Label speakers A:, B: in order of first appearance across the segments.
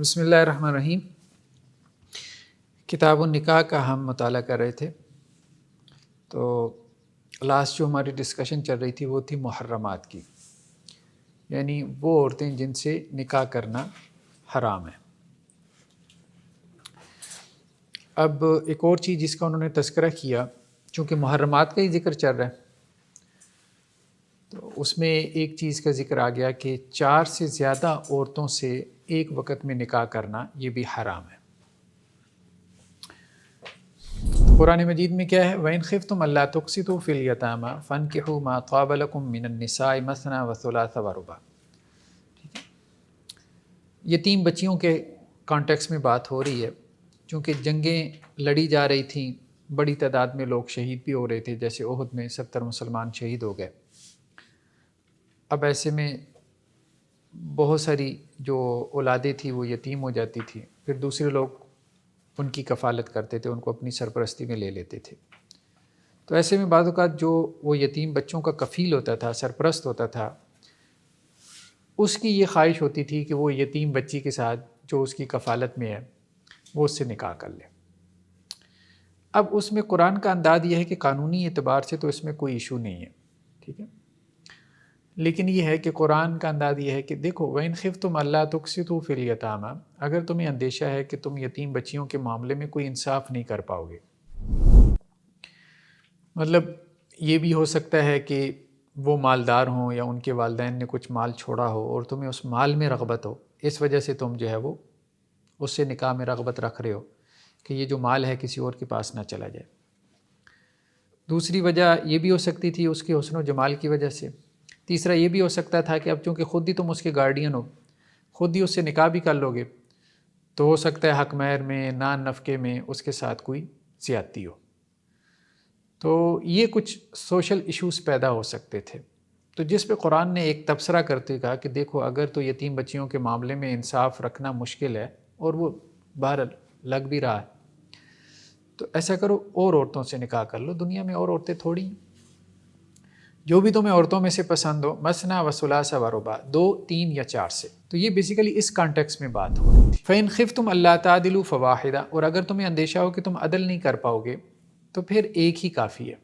A: بسم اللہ الرحمن الرحیم۔ کتاب النکاح کا ہم مطالعہ کر رہے تھے، تو لاسٹ جو ہماری ڈسکشن چل رہی تھی وہ تھی محرمات کی، یعنی وہ عورتیں جن سے نکاح کرنا حرام ہے۔ اب ایک اور چیز جس کا انہوں نے تذکرہ کیا، چونکہ محرمات کا ہی ذکر چل رہا ہے تو اس میں ایک چیز کا ذکر آ گیا کہ 4 سے زیادہ عورتوں سے ایک وقت میں نکاح کرنا یہ بھی حرام ہے۔ قرآن مجید میں کیا ہے؟ وَإِنْ خِفْتُمْ أَلَّا تُقْسِطُوا فِي الْيَتَامَى فَانكِحُوا مَا طَابَ لَكُم مِّنَ النِّسَاءِ مَثْنَىٰ وَثُلَاثَ وَرُبَاعَ۔ یتیم بچیوں کے کانٹیکس میں بات ہو رہی ہے، چونکہ جنگیں لڑی جا رہی تھیں، بڑی تعداد میں لوگ شہید بھی ہو رہے تھے، جیسے احد میں 70 مسلمان شہید ہو گئے۔ اب ایسے میں بہت ساری جو اولادیں تھیں وہ یتیم ہو جاتی تھی، پھر دوسرے لوگ ان کی کفالت کرتے تھے، ان کو اپنی سرپرستی میں لے لیتے تھے۔ تو ایسے میں بعض اوقات جو وہ یتیم بچوں کا کفیل ہوتا تھا، سرپرست ہوتا تھا، اس کی یہ خواہش ہوتی تھی کہ وہ یتیم بچی کے ساتھ جو اس کی کفالت میں ہے وہ اس سے نکاح کر لے۔ اب اس میں قرآن کا انداز یہ ہے کہ قانونی اعتبار سے تو اس میں کوئی ایشو نہیں ہے، ٹھیک ہے، لیکن یہ ہے کہ قرآن کا انداز یہ ہے کہ دیکھو وَإِنْ خِفْتُمْ أَلَّا تُقْسِطُوا فِي الْيَتَامَى، اگر تمہیں اندیشہ ہے کہ تم یتیم بچیوں کے معاملے میں کوئی انصاف نہیں کر پاؤ گے، مطلب یہ بھی ہو سکتا ہے کہ وہ مالدار ہوں یا ان کے والدین نے کچھ مال چھوڑا ہو اور تمہیں اس مال میں رغبت ہو، اس وجہ سے تم جو ہے وہ اس سے نکاح میں رغبت رکھ رہے ہو کہ یہ جو مال ہے کسی اور کے پاس نہ چلا جائے۔ دوسری وجہ یہ بھی ہو سکتی تھی اس کے حسن و جمال کی وجہ سے۔ تیسرا یہ بھی ہو سکتا تھا کہ اب چونکہ خود ہی تم اس کے گارڈین ہو، خود ہی اس سے نکاح بھی کر لو گے، تو ہو سکتا ہے حق مہر میں، نان نفقے میں اس کے ساتھ کوئی زیادتی ہو۔ تو یہ کچھ سوشل ایشوز پیدا ہو سکتے تھے، تو جس پہ قرآن نے ایک تبصرہ کرتے کہا کہ دیکھو اگر تو یتیم بچیوں کے معاملے میں انصاف رکھنا مشکل ہے اور وہ بہرحال لگ بھی رہا ہے، تو ایسا کرو اور عورتوں سے نکاح کر لو، دنیا میں اور عورتیں تھوڑی ہیں، جو بھی تمہیں عورتوں میں سے پسند ہو، مثنیٰ وثلاث ورباع، 2، 3 یا 4 سے۔ تو یہ بیسیکلی اس کانٹیکس میں بات ہو رہی تھی۔ فَإِنْ خِفْتُمْ أَلَّا تَعْدِلُوا فَوَاحِدَةً، اور اگر تمہیں اندیشہ ہو کہ تم عدل نہیں کر پاؤ گے تو پھر ایک ہی کافی ہے۔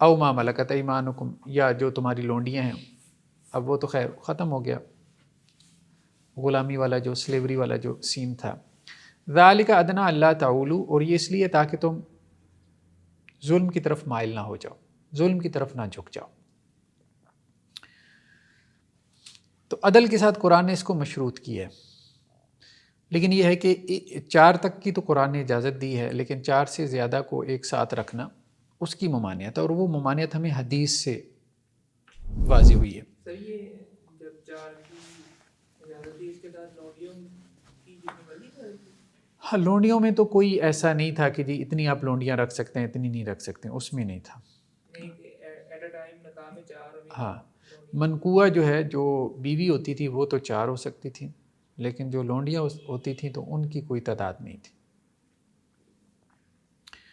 A: اَوْ مَا مَلَكَتْ أَيْمَانُكُمْ، یا جو تمہاری لونڈیاں ہیں، اب وہ تو خیر ختم ہو گیا، غلامی والا جو سلیوری والا جو سین تھا۔ ذَلِكَ أَدْنَىٰ أَلَّا تَعُولُوا، اور یہ اس لیے تاکہ تم ظلم کی طرف مائل نہ ہو جاؤ، ظلم کی طرف نہ جھک جاؤ۔ تو عدل کے ساتھ قرآن نے اس کو مشروط کیا ہے، لیکن یہ ہے کہ 4 تک کی تو قرآن نے اجازت دی ہے، لیکن 4 سے زیادہ کو ایک ساتھ رکھنا اس کی ممانعت ہے، اور وہ ممانعت ہمیں حدیث سے واضح ہوئی ہے۔
B: سر یہ جب 4 کی اجازت دی، اس کے ساتھ لونڈیوں کی جتنی مرضی کر دی؟
A: ہاں، لونڈیوں میں تو کوئی ایسا نہیں تھا کہ جی اتنی آپ لونڈیاں رکھ سکتے ہیں، اتنی نہیں رکھ سکتے، اس میں نہیں تھا۔
B: نہیں کہ ایٹ اے ٹائم نکاح میں 4 اور
A: ہاں، منقوہ جو ہے جو بیوی ہوتی تھی وہ تو 4 ہو سکتی تھی، لیکن جو لونڈیاں ہوتی تھیں تو ان کی کوئی تعداد نہیں تھی۔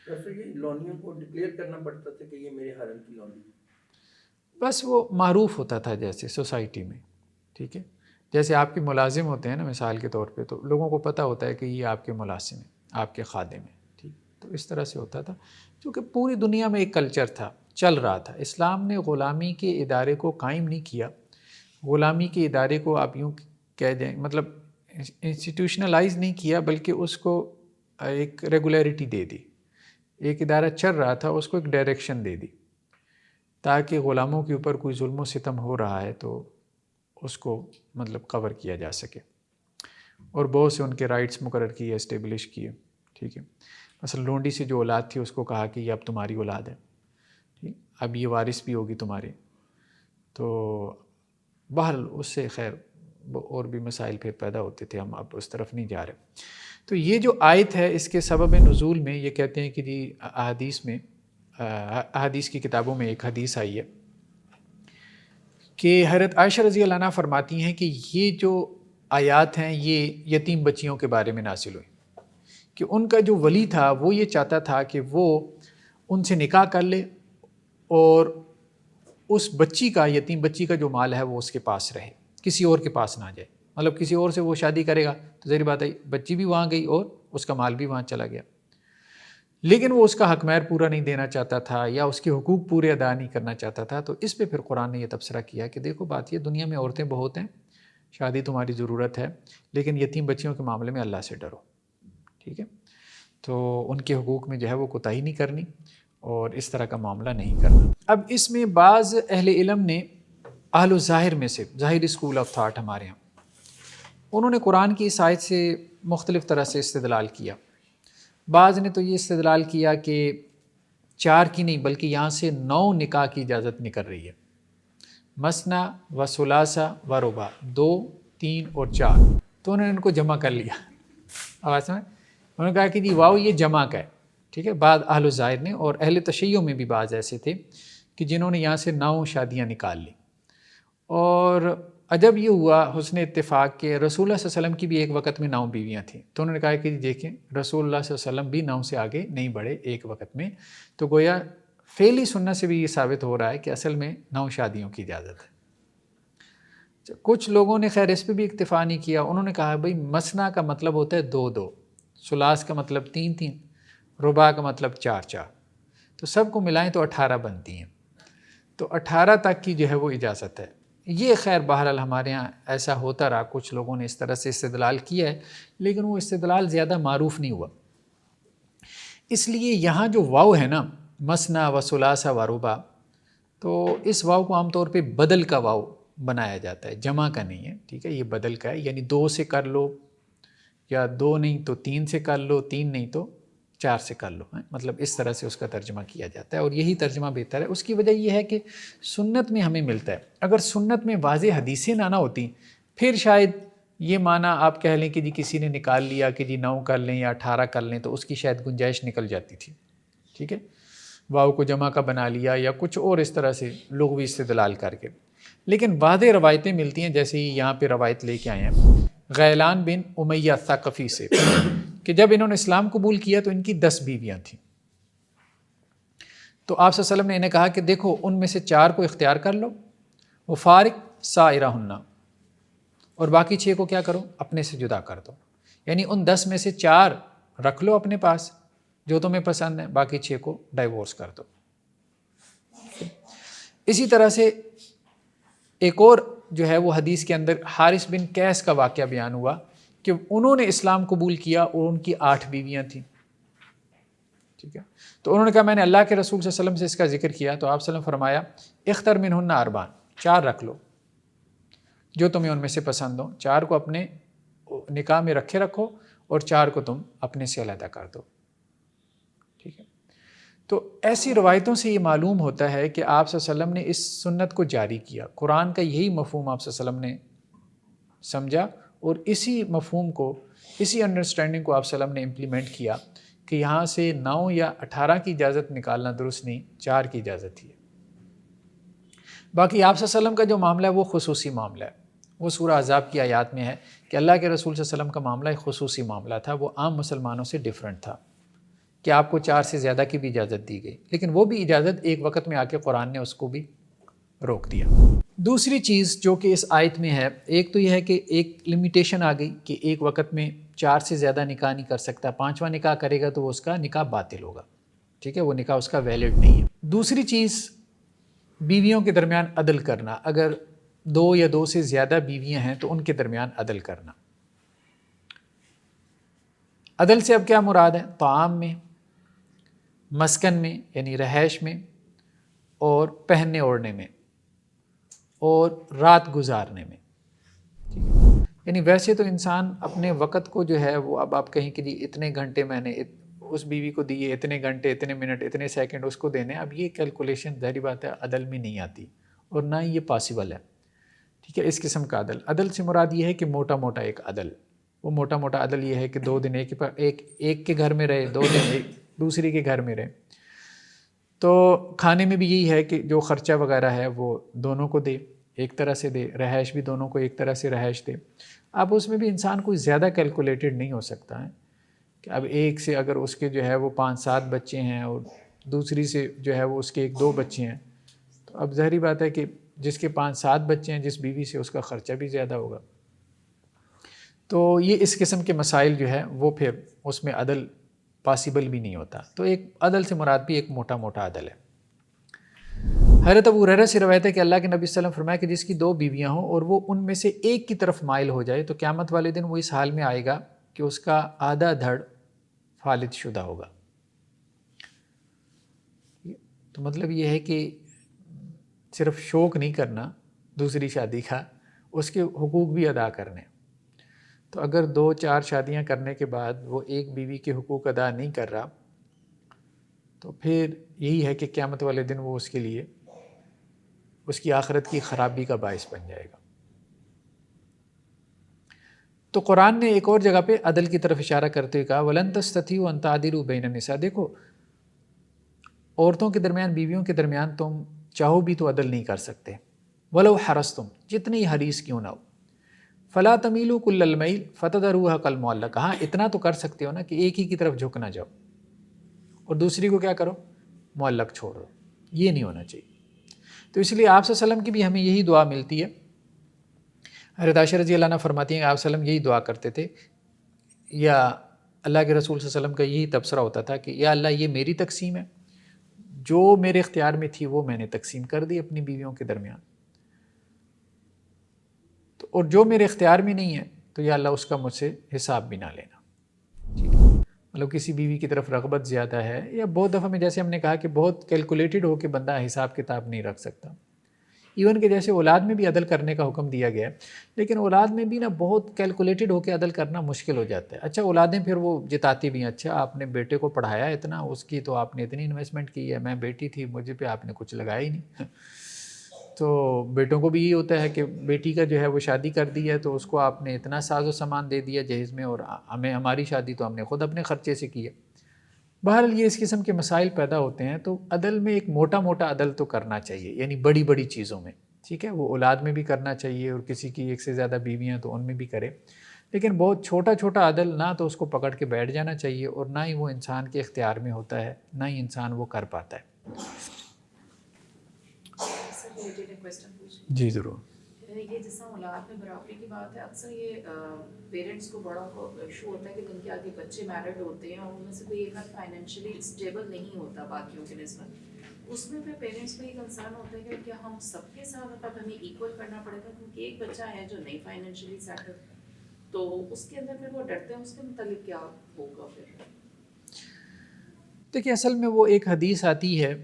C: ویسے یہ لونڈیوں کو ڈکلیئر کرنا پڑتا تھا کہ یہ میرے حرم کی لونڈی،
A: بس وہ معروف ہوتا تھا جیسے سوسائٹی میں، ٹھیک ہے، جیسے آپ کے ملازم ہوتے ہیں نا مثال کے طور پہ، تو لوگوں کو پتہ ہوتا ہے کہ یہ آپ کے ملازم ہیں، آپ کے خادم ہیں، ٹھیک، تو اس طرح سے ہوتا تھا، کیونکہ پوری دنیا میں ایک کلچر تھا، چل رہا تھا۔ اسلام نے غلامی کے ادارے کو قائم نہیں کیا، غلامی کے ادارے کو آپ یوں کہہ دیں، مطلب انسٹیٹیوشنلائز نہیں کیا، بلکہ اس کو ایک ریگولیرٹی دے دی۔ ایک ادارہ چل رہا تھا، اس کو ایک ڈائریکشن دے دی، تاکہ غلاموں کے اوپر کوئی ظلم و ستم ہو رہا ہے تو اس کو مطلب کور کیا جا سکے، اور بہت سے ان کے رائٹس مقرر کیے، اسٹیبلش کیے، ٹھیک ہے۔ مثلا لونڈی سے جو اولاد تھی اس کو کہا کہ یہ اب تمہاری اولاد ہے، ٹھیک، اب یہ وارث بھی ہوگی تمہارے۔ تو بہرحال اس سے خیر اور بھی مسائل پھر پیدا ہوتے تھے، ہم اب اس طرف نہیں جا رہے۔ تو یہ جو آیت ہے اس کے سبب نزول میں یہ کہتے ہیں کہ جی احادیث کی کتابوں میں ایک حدیث آئی ہے کہ حضرت عائشہ رضی اللہ عنہا فرماتی ہیں کہ یہ جو آیات ہیں یہ یتیم بچیوں کے بارے میں نازل ہوئی، کہ ان کا جو ولی تھا وہ یہ چاہتا تھا کہ وہ ان سے نکاح کر لے اور اس بچی کا، یتیم بچی کا جو مال ہے وہ اس کے پاس رہے، کسی اور کے پاس نہ جائے، مطلب کسی اور سے وہ شادی کرے گا تو ظاہر بات ہے بچی بھی وہاں گئی اور اس کا مال بھی وہاں چلا گیا. لیکن وہ اس کا حق مہر پورا نہیں دینا چاہتا تھا یا اس کے حقوق پورے ادا نہیں کرنا چاہتا تھا. تو اس پہ پھر قرآن نے یہ تبصرہ کیا کہ دیکھو بات یہ دنیا میں عورتیں بہت ہیں, شادی تمہاری ضرورت ہے, لیکن یتیم بچیوں کے معاملے میں اللہ سے ڈرو. ٹھیک ہے, تو ان کے حقوق میں جو ہے وہ کوتاہی نہیں کرنی اور اس طرح کا معاملہ نہیں کرنا. اب اس میں بعض اہل علم نے اہل الظاہر میں سے, ظاہر اسکول آف تھاٹ ہمارے ہاں, انہوں نے قرآن کی اس آیت سے مختلف طرح سے استدلال کیا. بعض نے تو یہ استدلال کیا کہ 4 کی نہیں بلکہ یہاں سے 9 نکاح کی اجازت نکل رہی ہے. مثنا و ثلاثہ و رباع, 2, 3 اور 4. تو انہوں نے ان کو جمع کر لیا. آواز سمجھ, انہوں نے کہا کہ جی واو یہ جمع کا ہے. ٹھیک ہے, بعض اہل الظاہر نے, اور اہل تشیع میں بھی بعض ایسے تھے کہ جنہوں نے یہاں سے 9 شادیاں نکال لی. اور عجب یہ ہوا حسن اتفاق کہ رسول اللہ صلی اللہ علیہ وسلم کی بھی ایک وقت میں 9 بیویاں تھیں. تو انہوں نے کہا کہ دیکھیں رسول اللہ صلی اللہ علیہ وسلم بھی 9 سے آگے نہیں بڑھے ایک وقت میں. تو گویا فعلی سنت سے بھی یہ ثابت ہو رہا ہے کہ اصل میں 9 شادیوں کی اجازت ہے. کچھ لوگوں نے خیر اس پہ بھی اکتفا نہیں کیا. انہوں نے کہا بھئی مثنا کا مطلب ہوتا ہے 2 ثلاث کا مطلب 3 رباع کا مطلب 4 تو سب کو ملائیں تو 18 بنتی ہیں. تو 18 تک کی جو ہے وہ اجازت ہے. یہ خیر بہرحال ہمارے ہاں ایسا ہوتا رہا, کچھ لوگوں نے اس طرح سے استدلال کیا ہے, لیکن وہ استدلال زیادہ معروف نہیں ہوا. اس لیے یہاں جو واو ہے نا, مثنا و ثلاثہ و رباع, تو اس واو کو عام طور پہ بدل کا واو بنایا جاتا ہے, جمع کا نہیں ہے. ٹھیک ہے, یہ بدل کا ہے, یعنی 2 سے کر لو, یا 2 نہیں تو 3 سے کر لو, 3 نہیں تو 4 سے کر لو. مطلب اس طرح سے اس کا ترجمہ کیا جاتا ہے, اور یہی ترجمہ بہتر ہے. اس کی وجہ یہ ہے کہ سنت میں ہمیں ملتا ہے. اگر سنت میں واضح حدیثیں نہ ہوتی پھر شاید یہ معنی آپ کہہ لیں کہ جی کسی نے نکال لیا کہ جی 9 کر لیں یا 18 کر لیں, تو اس کی شاید گنجائش نکل جاتی تھی. ٹھیک ہے, واو کو جمع کا بنا لیا یا کچھ اور اس طرح سے لغوی استدلال کر کے. لیکن واضح روایتیں ملتی ہیں, جیسے ہی یہاں پہ روایت لے کے آئے ہیں غیلان بن امیہ ثقفی سے, کہ جب انہوں نے اسلام قبول کیا تو ان کی 10 بیویاں تھیں. تو آپ صلی اللہ علیہ وسلم نے انہیں کہا کہ دیکھو ان میں سے 4 کو اختیار کر لو, وہ فارق سائرہن, اور باقی 6 کو کیا کرو, اپنے سے جدا کر دو. یعنی ان 10 میں سے 4 رکھ لو اپنے پاس جو تمہیں پسند ہے, باقی 6 کو ڈائیورس کر دو. اسی طرح سے ایک اور جو ہے وہ حدیث کے اندر حارث بن قیس کا واقعہ بیان ہوا کہ انہوں نے اسلام قبول کیا اور ان کی 8 بیویاں تھیں. ٹھیک ہے, تو انہوں نے کہا میں نے اللہ کے رسول صلی اللہ علیہ وسلم سے اس کا ذکر کیا, تو آپ صلی اللہ علیہ وسلم فرمایا اختر منہن 4, 4 رکھ لو جو تمہیں ان میں سے پسند ہو. 4 کو اپنے نکاح میں رکھے رکھو اور 4 کو تم اپنے سے علیحدہ کر دو. ٹھیک ہے, تو ایسی روایتوں سے یہ معلوم ہوتا ہے کہ آپ صلی اللہ علیہ وسلم نے اس سنت کو جاری کیا. قرآن کا یہی مفہوم آپ صلی اللہ علیہ وسلم نے سمجھا, اور اسی مفہوم کو, اسی انڈرسٹینڈنگ کو آپ صلی اللہ علیہ وسلم نے امپلیمنٹ کیا کہ یہاں سے 9 یا 18 کی اجازت نکالنا درست نہیں, 4 کی اجازت ہی ہے. باقی آپ صلی اللہ علیہ وسلم کا جو معاملہ ہے وہ خصوصی معاملہ ہے. وہ سورہ احزاب کی آیات میں ہے کہ اللہ کے رسول صلی اللہ علیہ وسلم کا معاملہ ایک خصوصی معاملہ تھا, وہ عام مسلمانوں سے ڈیفرنٹ تھا کہ آپ کو 4 سے زیادہ کی بھی اجازت دی گئی, لیکن وہ بھی اجازت ایک وقت میں آ کے قرآن نے اس کو بھی روک دیا. دوسری چیز جو کہ اس آیت میں ہے, ایک تو یہ ہے کہ ایک لمیٹیشن آ گئی کہ ایک وقت میں 4 سے زیادہ نکاح نہیں کر سکتا, 5واں نکاح کرے گا تو وہ اس کا نکاح باطل ہوگا. ٹھیک ہے, وہ نکاح اس کا ویلڈ نہیں ہے. دوسری چیز بیویوں کے درمیان عدل کرنا, اگر 2 یا 2 سے زیادہ بیویاں ہیں تو ان کے درمیان عدل کرنا. عدل سے اب کیا مراد ہے؟ طعام میں, مسکن میں یعنی رہائش میں, اور پہننے اوڑھنے میں, اور رات گزارنے میں. ٹھیک ہے, یعنی ویسے تو انسان اپنے وقت کو جو ہے وہ, اب آپ کہیں کہ جی اتنے گھنٹے میں نے اس بیوی کو دیے, اتنے گھنٹے, اتنے منٹ, اتنے سیکنڈ اس کو دینے, اب یہ کیلکولیشن ظاہری بات ہے عدل میں نہیں آتی, اور نہ ہی یہ پاسبل ہے. ٹھیک ہے, اس قسم کا عدل, عدل سے مراد یہ ہے کہ موٹا موٹا ایک عدل. وہ موٹا موٹا عدل یہ ہے کہ 2 دن ایک کے گھر میں رہے, 2 دن ایک دوسری کے گھر میں رہے. تو کھانے میں بھی یہی ہے کہ جو خرچہ وغیرہ ہے وہ دونوں کو دے, ایک طرح سے دے, رہائش بھی دونوں کو ایک طرح سے رہائش دے. اب اس میں بھی انسان کوئی زیادہ کیلکولیٹڈ نہیں ہو سکتا ہے کہ اب ایک سے اگر اس کے جو ہے وہ 5-7 بچے ہیں اور دوسری سے جو ہے وہ اس کے 1-2 بچے ہیں, تو اب ظاہری بات ہے کہ جس کے 5-7 بچے ہیں جس بیوی سے, اس کا خرچہ بھی زیادہ ہوگا. تو یہ اس قسم کے مسائل جو ہے وہ پھر اس میں عدل پاسبل بھی نہیں ہوتا. تو ایک عدل سے مراد بھی ایک موٹا موٹا عدل ہے. حضرت ابو ہریرہ سے روایت ہے کہ اللہ کے نبی صلی اللہ علیہ وسلم فرمایا کہ جس کی 2 بیویاں ہوں اور وہ ان میں سے ایک کی طرف مائل ہو جائے تو قیامت والے دن وہ اس حال میں آئے گا کہ اس کا آدھا دھڑ فالج شدہ ہوگا. تو مطلب یہ ہے کہ صرف شوق نہیں کرنا دوسری شادی کا، اس کے حقوق بھی ادا کرنے. تو اگر 2-4 شادیاں کرنے کے بعد وہ ایک بیوی کے حقوق ادا نہیں کر رہا تو پھر یہی ہے کہ قیامت والے دن وہ اس کے لیے اس کی آخرت کی خرابی کا باعث بن جائے گا. تو قرآن نے ایک اور جگہ پہ عدل کی طرف اشارہ کرتے ہوئے کہا وَلَن تَسْتَطِيعُوا أَن تَعْدِلُوا بَيْنَ النِّسَاءِ. دیکھو عورتوں کے درمیان، بیویوں کے درمیان تم چاہو بھی تو عدل نہیں کر سکتے. وَلَوْ حَرَصْتُمْ، جتنی حریص کیوں نہ ہو. فَلَا تَمِيلُوا كُلَّ الْمَيْلِ فَتَذَرُوهَا كَالْمُعَلَّقَةِ. ہاں اتنا تو کر سکتے ہو نا کہ ایک ہی کی طرف جھک نہ جاؤ اور دوسری کو کیا کرو، معلق چھوڑ دو. یہ نہیں ہونا چاہیے. تو اس لیے آپ صلی اللہ علیہ وسلم کی بھی ہمیں یہی دعا ملتی ہے. حضرت عائشہ رضی اللہ عنہ فرماتی ہیں کہ آپ صلی اللہ علیہ وسلم یہی دعا کرتے تھے، یا اللہ کے رسول صلی اللہ علیہ وسلم کا یہی تبصرہ ہوتا تھا کہ یا اللہ یہ میری تقسیم ہے، جو میرے اختیار میں تھی وہ میں نے تقسیم کر دی اپنی بیویوں کے درمیان، تو اور جو میرے اختیار میں نہیں ہے تو یا اللہ اس کا مجھ سے حساب بھی نہ لینا. ٹھیک ہے، مطلب کسی بیوی کی طرف رغبت زیادہ ہے، یا بہت دفعہ میں جیسے ہم نے کہا کہ بہت کیلکولیٹڈ ہو کے بندہ حساب کتاب نہیں رکھ سکتا. ایون کہ جیسے اولاد میں بھی عدل کرنے کا حکم دیا گیا ہے، لیکن اولاد میں بھی نا بہت کیلکولیٹڈ ہو کے عدل کرنا مشکل ہو جاتا ہے. اچھا اولادیں پھر وہ جتاتی بھی ہیں، اچھا آپ نے بیٹے کو پڑھایا اتنا، اس کی تو آپ نے اتنی انویسٹمنٹ کی ہے، میں بیٹی تھی مجھے پہ آپ نے کچھ لگایا ہی نہیں. تو بیٹوں کو بھی یہ ہوتا ہے کہ بیٹی کا جو ہے وہ شادی کر دی ہے تو اس کو آپ نے اتنا ساز و سامان دے دیا جہیز میں، اور ہمیں ہماری شادی تو ہم نے خود اپنے خرچے سے کی ہے. بہرحال یہ اس قسم کے مسائل پیدا ہوتے ہیں. تو عدل میں ایک موٹا موٹا عدل تو کرنا چاہیے، یعنی بڑی بڑی چیزوں میں. ٹھیک ہے، وہ اولاد میں بھی کرنا چاہیے، اور کسی کی ایک سے زیادہ بیویاں تو ان میں بھی کرے. لیکن بہت چھوٹا چھوٹا عدل نہ تو اس کو پکڑ کے بیٹھ جانا چاہیے، اور نہ ہی وہ انسان کے اختیار میں ہوتا ہے، نہ ہی انسان وہ کر پاتا ہے. جی ضرور.
D: یہ جیسا اولاد میں برابری کی بات ہے، اکثر یہ پیرنٹس کو بڑا ایشو ہوتا ہے کہ جن کے آگے بچے میرڈ ہوتے ہیں اور ان میں سے کوئی ایک فائنینشلی اسٹیبل نہیں ہوتا باقیوں کے نسبت، اس میں پھر پیرنٹس کو یہ کنسرن ہوتا ہے کہ کیا ہم سب کے ساتھ مطلب ہمیں ایکول کرنا پڑے گا، کیونکہ ایک بچہ ہے جو نہیں فائنینشلی سیٹل، تو اس کے اندر پھر وہ ڈرتے ہیں. اس کے متعلق کیا ہوگا پھر؟
A: دیکھیے اصل میں وہ ایک حدیث آتی ہے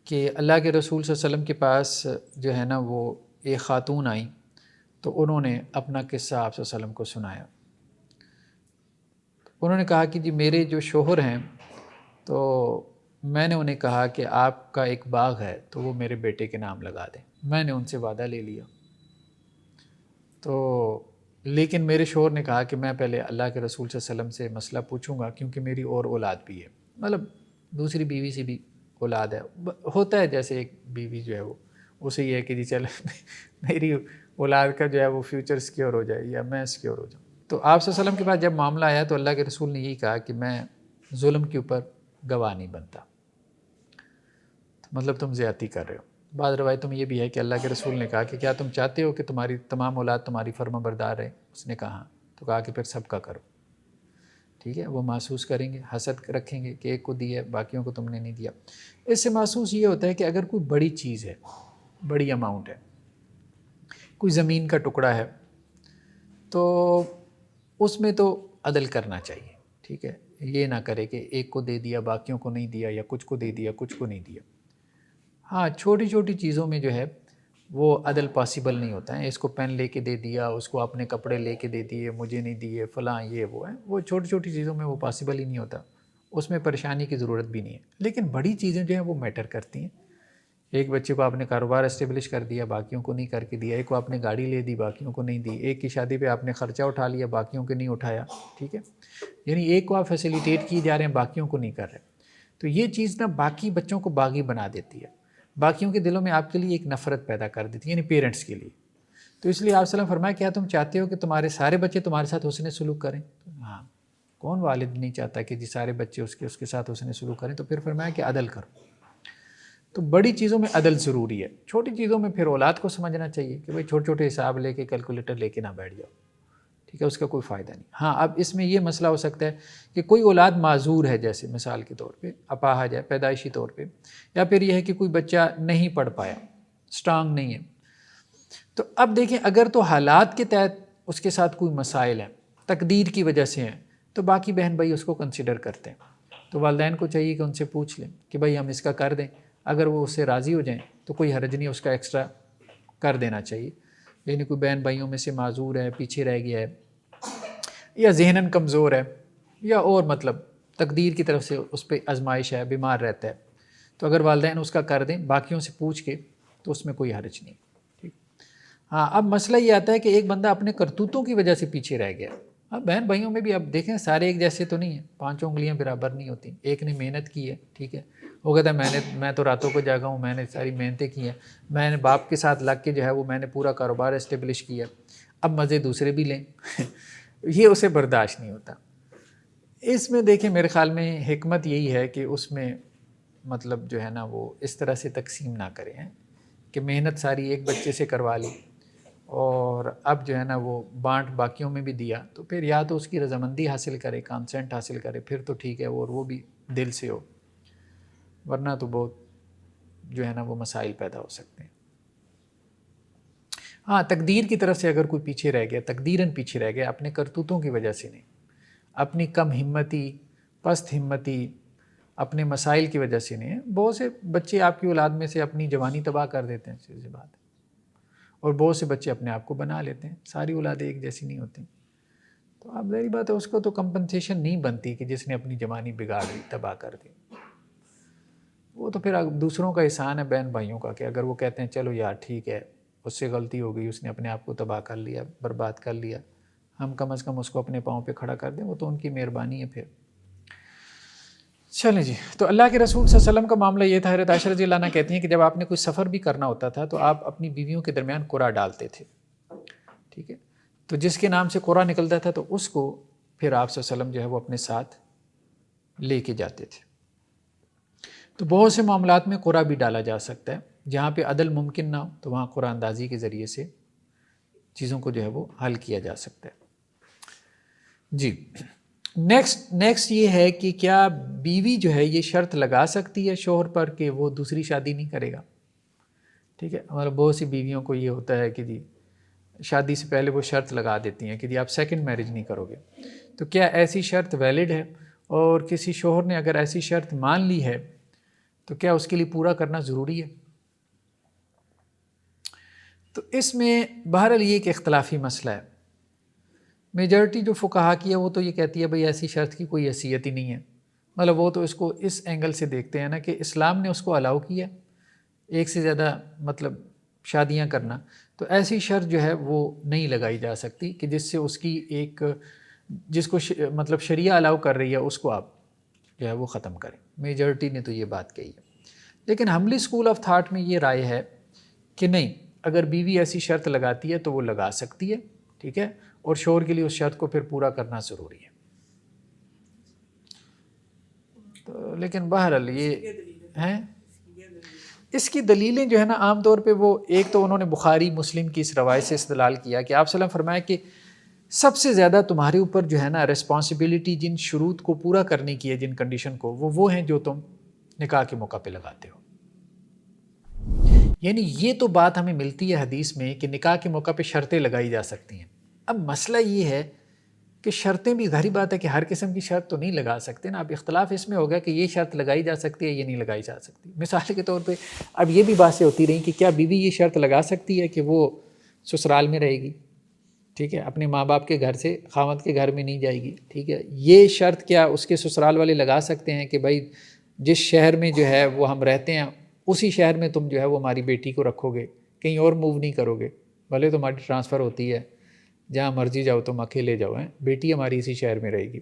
A: کہ اللہ کے رسول صلی اللہ علیہ وسلم کے پاس جو ہے نا وہ ایک خاتون آئیں تو انہوں نے اپنا قصہ آپ صلی اللہ علیہ وسلم کو سنایا. انہوں نے کہا کہ جی میرے جو شوہر ہیں تو میں نے انہیں کہا کہ آپ کا ایک باغ ہے تو وہ میرے بیٹے کے نام لگا دیں. میں نے ان سے وعدہ لے لیا، تو لیکن میرے شوہر نے کہا کہ میں پہلے اللہ کے رسول صلی اللہ علیہ وسلم سے مسئلہ پوچھوں گا کیونکہ میری اور اولاد بھی ہے، مطلب دوسری بیوی سے بھی اولاد ہے. ہوتا ہے جیسے ایک بیوی جو ہے وہ اسے یہ ہے کہ جی چل میری اولاد کا جو ہے وہ فیوچر سکیور ہو جائے یا میں سکیور ہو جاؤں. تو آپ صلی اللہ علیہ وسلم کے پاس جب معاملہ آیا تو اللہ کے رسول نے یہی کہا کہ میں ظلم کے اوپر گواہ نہیں بنتا، مطلب تم زیادتی کر رہے ہو. بعض روایتوں میں یہ بھی ہے کہ اللہ کے رسول نے کہا کہ کیا تم چاہتے ہو کہ تمہاری تمام اولاد تمہاری فرما بردار رہے؟ اس نے کہا ہاں. تو کہا کہ پھر سب کا کرو. ٹھیک ہے، وہ محسوس کریں گے، حسد رکھیں گے کہ ایک کو دیا باقیوں کو تم نے نہیں دیا. اس سے محسوس یہ ہوتا ہے کہ اگر کوئی بڑی چیز ہے، بڑی اماؤنٹ ہے، کوئی زمین کا ٹکڑا ہے، تو اس میں تو عدل کرنا چاہیے. ٹھیک ہے، یہ نہ کرے کہ ایک کو دے دیا باقیوں کو نہیں دیا، یا کچھ کو دے دیا کچھ کو نہیں دیا. ہاں چھوٹی چھوٹی چیزوں میں جو ہے وہ عدل پاسبل نہیں ہوتا ہے. اس کو پین لے کے دے دیا، اس کو اپنے کپڑے لے کے دے دیے، مجھے نہیں دیے فلاں، یہ وہ ہے، وہ چھوٹی چھوٹی چیزوں میں وہ پاسبل ہی نہیں ہوتا. اس میں پریشانی کی ضرورت بھی نہیں ہے. لیکن بڑی چیزیں جو ہیں وہ میٹر کرتی ہیں. ایک بچے کو آپ نے کاروبار اسٹیبلش کر دیا باقیوں کو نہیں کر کے دیا، ایک کو آپ نے گاڑی لے دی باقیوں کو نہیں دی، ایک کی شادی پہ آپ نے خرچہ اٹھا لیا باقیوں کو نہیں اٹھایا. ٹھیک ہے، یعنی ایک کو آپ فیسیلیٹیٹ کی جا رہے ہیں باقیوں کو نہیں کر رہے. تو یہ چیز نا باقی بچوں کو باغی بنا دیتی ہے، باقیوں کے دلوں میں آپ کے لیے ایک نفرت پیدا کر دیتی ہے، یعنی پیرنٹس کے لیے. تو اس لیے آپ صلی اللہ علیہ وسلم فرمایا کیا تم چاہتے ہو کہ تمہارے سارے بچے تمہارے ساتھ حسن سلوک کریں؟ ہاں، کون والد نہیں چاہتا کہ جی سارے بچے اس کے ساتھ حسن سلوک کریں. تو پھر فرمایا کہ عدل کرو. تو بڑی چیزوں میں عدل ضروری ہے. چھوٹی چیزوں میں پھر اولاد کو سمجھنا چاہیے کہ بھائی چھوٹے چھوٹے حساب لے کے کیلکولیٹر لے کے نہ بیٹھ جاؤ. ٹھیک ہے، اس کا کوئی فائدہ نہیں. ہاں اب اس میں یہ مسئلہ ہو سکتا ہے کہ کوئی اولاد معذور ہے، جیسے مثال کے طور پہ اپاہج ہے پیدائشی طور پہ، یا پھر یہ ہے کہ کوئی بچہ نہیں پڑھ پایا، اسٹرانگ نہیں ہے. تو اب دیکھیں اگر تو حالات کے تحت اس کے ساتھ کوئی مسائل ہیں، تقدیر کی وجہ سے ہیں، تو باقی بہن بھائی اس کو کنسیڈر کرتے ہیں. تو والدین کو چاہیے کہ ان سے پوچھ لیں کہ بھائی ہم اس کا کر دیں. اگر وہ اس سے راضی ہو جائیں تو کوئی حرج نہیں، اس کا ایکسٹرا کر دینا چاہیے. یعنی کوئی بہن بھائیوں میں سے معذور ہے، پیچھے رہ گیا ہے، یا ذہناً کمزور ہے، یا اور مطلب تقدیر کی طرف سے اس پہ آزمائش ہے، بیمار رہتا ہے، تو اگر والدین اس کا کر دیں باقیوں سے پوچھ کے تو اس میں کوئی حرج نہیں. ٹھیک. ہاں اب مسئلہ یہ آتا ہے کہ ایک بندہ اپنے کرتوتوں کی وجہ سے پیچھے رہ گیا. اب بہن بھائیوں میں بھی اب دیکھیں سارے ایک جیسے تو نہیں ہیں، 5 انگلیاں برابر نہیں ہوتی. ایک نے محنت کی ہے، ٹھیک ہے، وہ کہتا ہے میں تو راتوں کو جاگا ہوں، میں نے ساری محنتیں کی ہیں، میں نے باپ کے ساتھ لگ کے جو ہے وہ میں نے پورا کاروبار اسٹیبلش کیا، اب مزے دوسرے بھی لیں. یہ اسے برداشت نہیں ہوتا. اس میں دیکھیں میرے خیال میں حکمت یہی ہے کہ اس میں مطلب جو ہے نا وہ اس طرح سے تقسیم نہ کریں کہ محنت ساری ایک بچے سے کروا لی اور اب جو ہے نا وہ بانٹ باقیوں میں بھی دیا، تو پھر یا تو اس کی رضامندی حاصل کرے، کانسنٹ حاصل کرے، پھر تو ٹھیک ہے اور وہ بھی دل سے ہو، ورنہ تو بہت جو ہے نا وہ مسائل پیدا ہو سکتے ہیں. ہاں تقدیر کی طرف سے اگر کوئی پیچھے رہ گیا، تقدیراً پیچھے رہ گیا، اپنے کرتوتوں کی وجہ سے نہیں، اپنی کم ہمتی، پست ہمتی، اپنے مسائل کی وجہ سے نہیں ہے. بہت سے بچے آپ کی اولاد میں سے اپنی جوانی تباہ کر دیتے ہیں، سیدھی بات ہے، اور بہت سے بچے اپنے آپ کو بنا لیتے ہیں. ساری اولادیں ایک جیسی نہیں ہوتی. تو اب ظاہری بات ہے اس کو تو کمپنسیشن نہیں بنتی کہ جس نے اپنی جوانی بگاڑ دی، تباہ کر دی. وہ تو پھر دوسروں کا احسان ہے بہن بھائیوں کا کہ اگر وہ کہتے ہیں چلو یار ٹھیک ہے اس سے غلطی ہو گئی، اس نے اپنے آپ کو تباہ کر لیا، برباد کر لیا، ہم کم از کم اس کو اپنے پاؤں پہ کھڑا کر دیں، وہ تو ان کی مہربانی ہے. پھر چلیں جی. تو اللہ کے رسول صلی اللہ علیہ وسلم کا معاملہ یہ تھا. حضرت عائشہ رضی اللہ عنہ کہتی ہیں کہ جب آپ نے کوئی سفر بھی کرنا ہوتا تھا تو آپ اپنی بیویوں کے درمیان قرعہ ڈالتے تھے، ٹھیک ہے، تو جس کے نام سے قرعہ نکلتا تھا تو اس کو پھر آپ صلی اللہ علیہ وسلم جو ہے وہ اپنے ساتھ لے کے جاتے تھے. تو بہت سے معاملات میں قرعہ بھی ڈالا جا سکتا ہے، جہاں پہ عدل ممکن نہ ہو تو وہاں قرعہ اندازی کے ذریعے سے چیزوں کو جو ہے وہ حل کیا جا سکتا ہے. جی نیکسٹ یہ ہے کہ کیا بیوی جو ہے یہ شرط لگا سکتی ہے شوہر پر کہ وہ دوسری شادی نہیں کرے گا. ٹھیک ہے، ہمارے بہت سی بیویوں کو یہ ہوتا ہے کہ جی شادی سے پہلے وہ شرط لگا دیتی ہیں کہ جی آپ سیکنڈ میرج نہیں کرو گے. تو کیا ایسی شرط ویلڈ ہے؟ اور کسی شوہر نے اگر ایسی شرط مان لی ہے تو کیا اس کے لیے پورا کرنا ضروری ہے؟ تو اس میں بہرحال یہ ایک اختلافی مسئلہ ہے. میجورٹی جو فقہا کی ہے وہ تو یہ کہتی ہے بھئی ایسی شرط کی کوئی حیثیت ہی نہیں ہے. مطلب وہ تو اس کو اس اینگل سے دیکھتے ہیں نا کہ اسلام نے اس کو الاؤ کیا ایک سے زیادہ مطلب شادیاں کرنا، تو ایسی شرط جو ہے وہ نہیں لگائی جا سکتی کہ جس سے اس کی ایک جس کو مطلب شریعہ الاؤ کر رہی ہے اس کو آپ جو ہے وہ ختم کریں. میجورٹی نے تو یہ بات کہی ہے. لیکن حنبلی اسکول آف تھاٹ میں یہ رائے ہے کہ نہیں، اگر بیوی ایسی شرط لگاتی ہے تو وہ لگا سکتی ہے، ٹھیک ہے، اور شوہر کے لیے اس شرط کو پھر پورا کرنا ضروری ہے. تو لیکن بہرحال یہ ہیں اس کی دلیلیں جو ہے نا عام طور پہ وہ ایک تو انہوں نے بخاری مسلم کی اس روایت سے استدلال کیا کہ آپ صلی اللہ علیہ وسلم فرمایا کہ سب سے زیادہ تمہارے اوپر جو ہے نا ریسپانسبلٹی جن شروط کو پورا کرنے کی ہے، جن کنڈیشن کو، وہ ہیں جو تم نکاح کے موقع پہ لگاتے ہو. یعنی یہ تو بات ہمیں ملتی ہے حدیث میں کہ نکاح کے موقع پہ شرطیں لگائی جا سکتی ہیں. اب مسئلہ یہ ہے کہ شرطیں بھی ظاہری بات ہے کہ ہر قسم کی شرط تو نہیں لگا سکتے نا. اب اختلاف اس میں ہوگا کہ یہ شرط لگائی جا سکتی ہے یہ نہیں لگائی جا سکتی. مثال کے طور پہ اب یہ بھی باتیں ہوتی رہیں کہ کیا بیوی یہ شرط لگا سکتی ہے کہ وہ سسرال میں رہے گی، ٹھیک ہے، اپنے ماں باپ کے گھر سے خاوند کے گھر میں نہیں جائے گی، ٹھیک ہے. یہ شرط کیا اس کے سسرال والے لگا سکتے ہیں کہ بھائی جس شہر میں جو ہے وہ ہم رہتے ہیں اسی شہر میں تم جو ہے وہ ہماری بیٹی کو رکھو گے، کہیں اور موو نہیں کرو گے، بھلے تمہاری ٹرانسفر ہوتی ہے جہاں مرضی جاؤ تم اکیلے جاؤ، بیٹی ہماری اسی شہر میں رہے گی.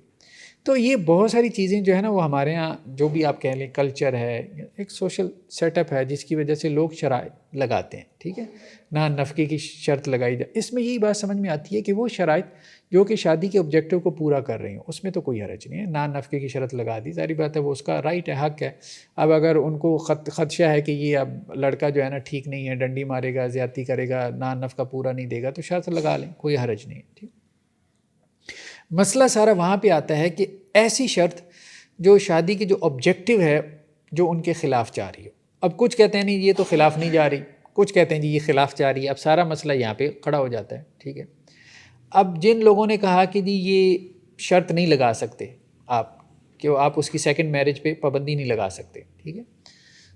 A: تو یہ بہت ساری چیزیں جو ہے نا وہ ہمارے ہاں جو بھی آپ کہہ لیں کلچر ہے، ایک سوشل سیٹ اپ ہے جس کی وجہ سے لوگ شرائط لگاتے ہیں، ٹھیک ہے، نہ نفقے کی شرط لگائی جائے. اس میں یہی بات سمجھ میں آتی ہے کہ وہ شرائط جو کہ شادی کے آبجیکٹو کو پورا کر رہی ہوں اس میں تو کوئی حرج نہیں ہے. نہ نفقے کی شرط لگا دی، ظاہری بات ہے وہ اس کا رائٹ ہے، حق ہے. اب اگر ان کو خدشہ ہے کہ یہ اب لڑکا جو ہے نا ٹھیک نہیں ہے، ڈنڈی مارے گا، زیادتی کرے گا، نہ نفقہ پورا نہیں دے گا، تو شرط لگا لیں، کوئی حرج نہیں ہے. ٹھیک. مسئلہ سارا وہاں پہ آتا ہے کہ ایسی شرط جو شادی کی جو آبجیکٹیو ہے جو ان کے خلاف جا رہی ہو. اب کچھ کہتے ہیں نہیں یہ تو خلاف نہیں جا رہی، کچھ کہتے ہیں جی یہ خلاف جا رہی ہے. اب سارا مسئلہ یہاں پہ کھڑا ہو جاتا ہے. ٹھیک ہے، اب جن لوگوں نے کہا کہ جی یہ شرط نہیں لگا سکتے آپ، کہ آپ اس کی سیکنڈ میرج پہ پابندی نہیں لگا سکتے، ٹھیک ہے،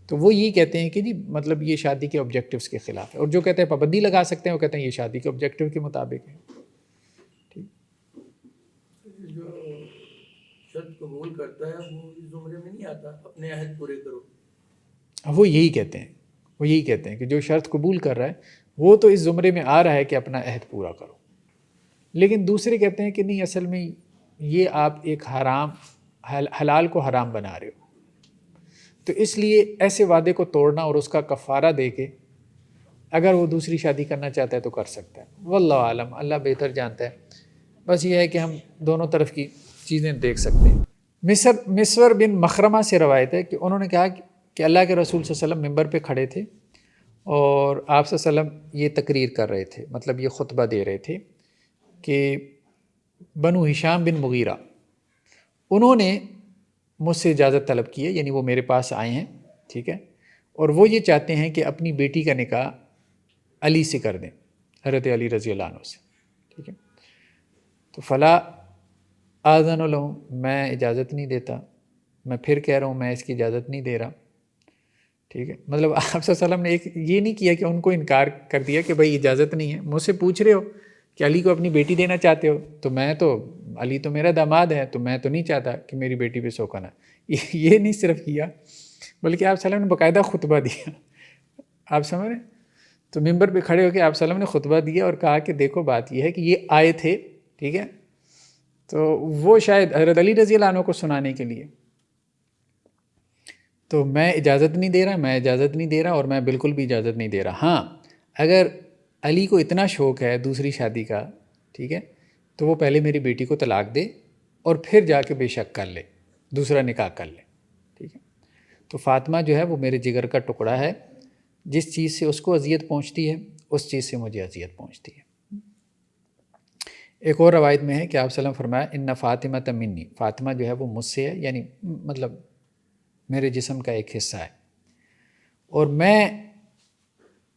A: تو وہ یہ کہتے ہیں کہ جی مطلب یہ شادی کے آبجیکٹیوز کے خلاف ہے. اور جو کہتے ہیں پابندی لگا سکتے ہیں وہ کہتے ہیں یہ شادی کے آبجیکٹیو کے مطابق ہے.
C: جو شرط قبول کرتا ہے وہ اس زمرے میں نہیں آتا اپنے عہد پورے کرو.
A: وہ یہی کہتے ہیں، وہ یہی کہتے ہیں کہ جو شرط قبول کر رہا ہے وہ تو اس زمرے میں آ رہا ہے کہ اپنا عہد پورا کرو. لیکن دوسرے کہتے ہیں کہ نہیں، اصل میں یہ آپ ایک حرام حلال کو حرام بنا رہے ہو، تو اس لیے ایسے وعدے کو توڑنا اور اس کا کفارہ دے کے اگر وہ دوسری شادی کرنا چاہتا ہے تو کر سکتا ہے. واللہ عالم، اللہ بہتر جانتا ہے. بس یہ ہے کہ ہم دونوں طرف کی چیزیں دیکھ سکتے ہیں. مسور بن مخرمہ سے روایت ہے کہ انہوں نے کہا کہ اللہ کے رسول صلی اللہ علیہ وسلم ممبر پہ کھڑے تھے اور آپ صلی اللہ علیہ وسلم یہ تقریر کر رہے تھے، مطلب یہ خطبہ دے رہے تھے کہ بنو ہشام بن مغیرہ انہوں نے مجھ سے اجازت طلب کی ہے، یعنی وہ میرے پاس آئے ہیں، ٹھیک ہے، اور وہ یہ چاہتے ہیں کہ اپنی بیٹی کا نکاح علی سے کر دیں، حضرت علی رضی اللہ عنہ سے، ٹھیک ہے. تو فلا آذن لہم، میں اجازت نہیں دیتا، میں پھر کہہ رہا ہوں میں اس کی اجازت نہیں دے رہا. ٹھیک ہے، مطلب آپ صلی اللہ علیہ وسلم نے ایک یہ نہیں کیا کہ ان کو انکار کر دیا کہ بھائی اجازت نہیں ہے. مجھ سے پوچھ رہے ہو کہ علی کو اپنی بیٹی دینا چاہتے ہو، تو میں تو علی تو میرا داماد ہے، تو میں تو نہیں چاہتا کہ میری بیٹی پہ سوکن ہے. یہ نہیں صرف کیا بلکہ آپ صلی اللہ علیہ وسلم نے باقاعدہ خطبہ دیا. آپ سمجھ رہے ہیں؟ تو ممبر پہ کھڑے ہو کے آپ صلی اللہ علیہ وسلم نے خطبہ دیا اور کہا کہ دیکھو بات یہ ہے کہ یہ آئے تھے، ٹھیک ہے، تو وہ شاید حضرت علی رضی اللہ عنہ کو سنانے کے لیے، تو میں اجازت نہیں دے رہا، میں اجازت نہیں دے رہا، اور میں بالکل بھی اجازت نہیں دے رہا. ہاں اگر علی کو اتنا شوق ہے دوسری شادی کا، ٹھیک ہے، تو وہ پہلے میری بیٹی کو طلاق دے اور پھر جا کے بے شک کر لے، دوسرا نکاح کر لے. ٹھیک ہے، تو فاطمہ جو ہے وہ میرے جگر کا ٹکڑا ہے، جس چیز سے اس کو اذیت پہنچتی ہے اس چیز سے مجھے اذیت پہنچتی ہے. ایک اور روایت میں ہے کہ آپ صلی اللہ علیہ وسلم فرمایا ان فاطمہ منی، فاطمہ جو ہے وہ مجھ سے ہے، یعنی مطلب میرے جسم کا ایک حصہ ہے، اور میں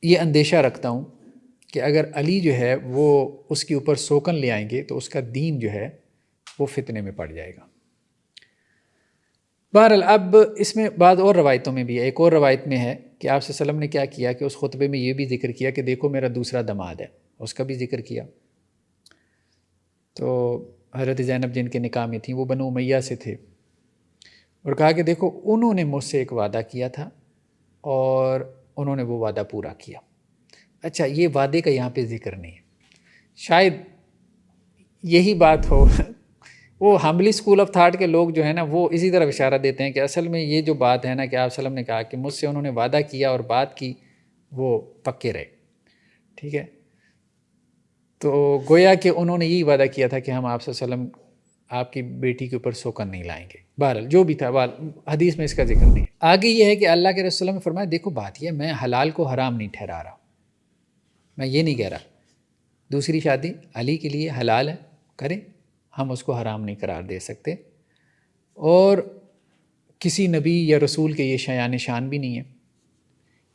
A: یہ اندیشہ رکھتا ہوں کہ اگر علی جو ہے وہ اس کے اوپر سوکن لے آئیں گے تو اس کا دین جو ہے وہ فتنے میں پڑ جائے گا. بہرحال اب اس میں بعض اور روایتوں میں بھی ہے. ایک اور روایت میں ہے کہ آپ صلی اللہ علیہ وسلم نے کیا کیا کہ اس خطبے میں یہ بھی ذکر کیا کہ دیکھو میرا دوسرا داماد ہے، اس کا بھی ذکر کیا. تو حضرت زینب جن کے نکاح میں تھیں وہ بنو امیہ سے تھے، اور کہا کہ دیکھو انہوں نے مجھ سے ایک وعدہ کیا تھا اور انہوں نے وہ وعدہ پورا کیا. اچھا یہ وعدے کا یہاں پہ ذکر نہیں ہے، شاید یہی بات ہو. وہ حملی اسکول آف تھاٹ کے لوگ جو ہیں نا وہ اسی طرح اشارہ دیتے ہیں کہ اصل میں یہ جو بات ہے نا کہ آپ صلی اللہ علیہ وسلم نے کہا کہ مجھ سے انہوں نے وعدہ کیا اور بات کی، وہ پکے رہے. ٹھیک ہے، تو گویا کہ انہوں نے یہی وعدہ کیا تھا کہ ہم آپ صلی اللہ علیہ وسلم آپ کی بیٹی کے اوپر سوکن نہیں لائیں گے. بہرحال جو بھی تھا حدیث میں اس کا ذکر نہیں. آگے یہ ہے کہ اللہ کے رسول نے فرمایا دیکھو بات یہ ہے، میں حلال کو حرام نہیں ٹھہرا رہا، میں یہ نہیں کہہ رہا دوسری شادی علی کے لیے حلال ہے، کریں، ہم اس کو حرام نہیں قرار دے سکتے، اور کسی نبی یا رسول کے یہ شایان شان بھی نہیں ہے.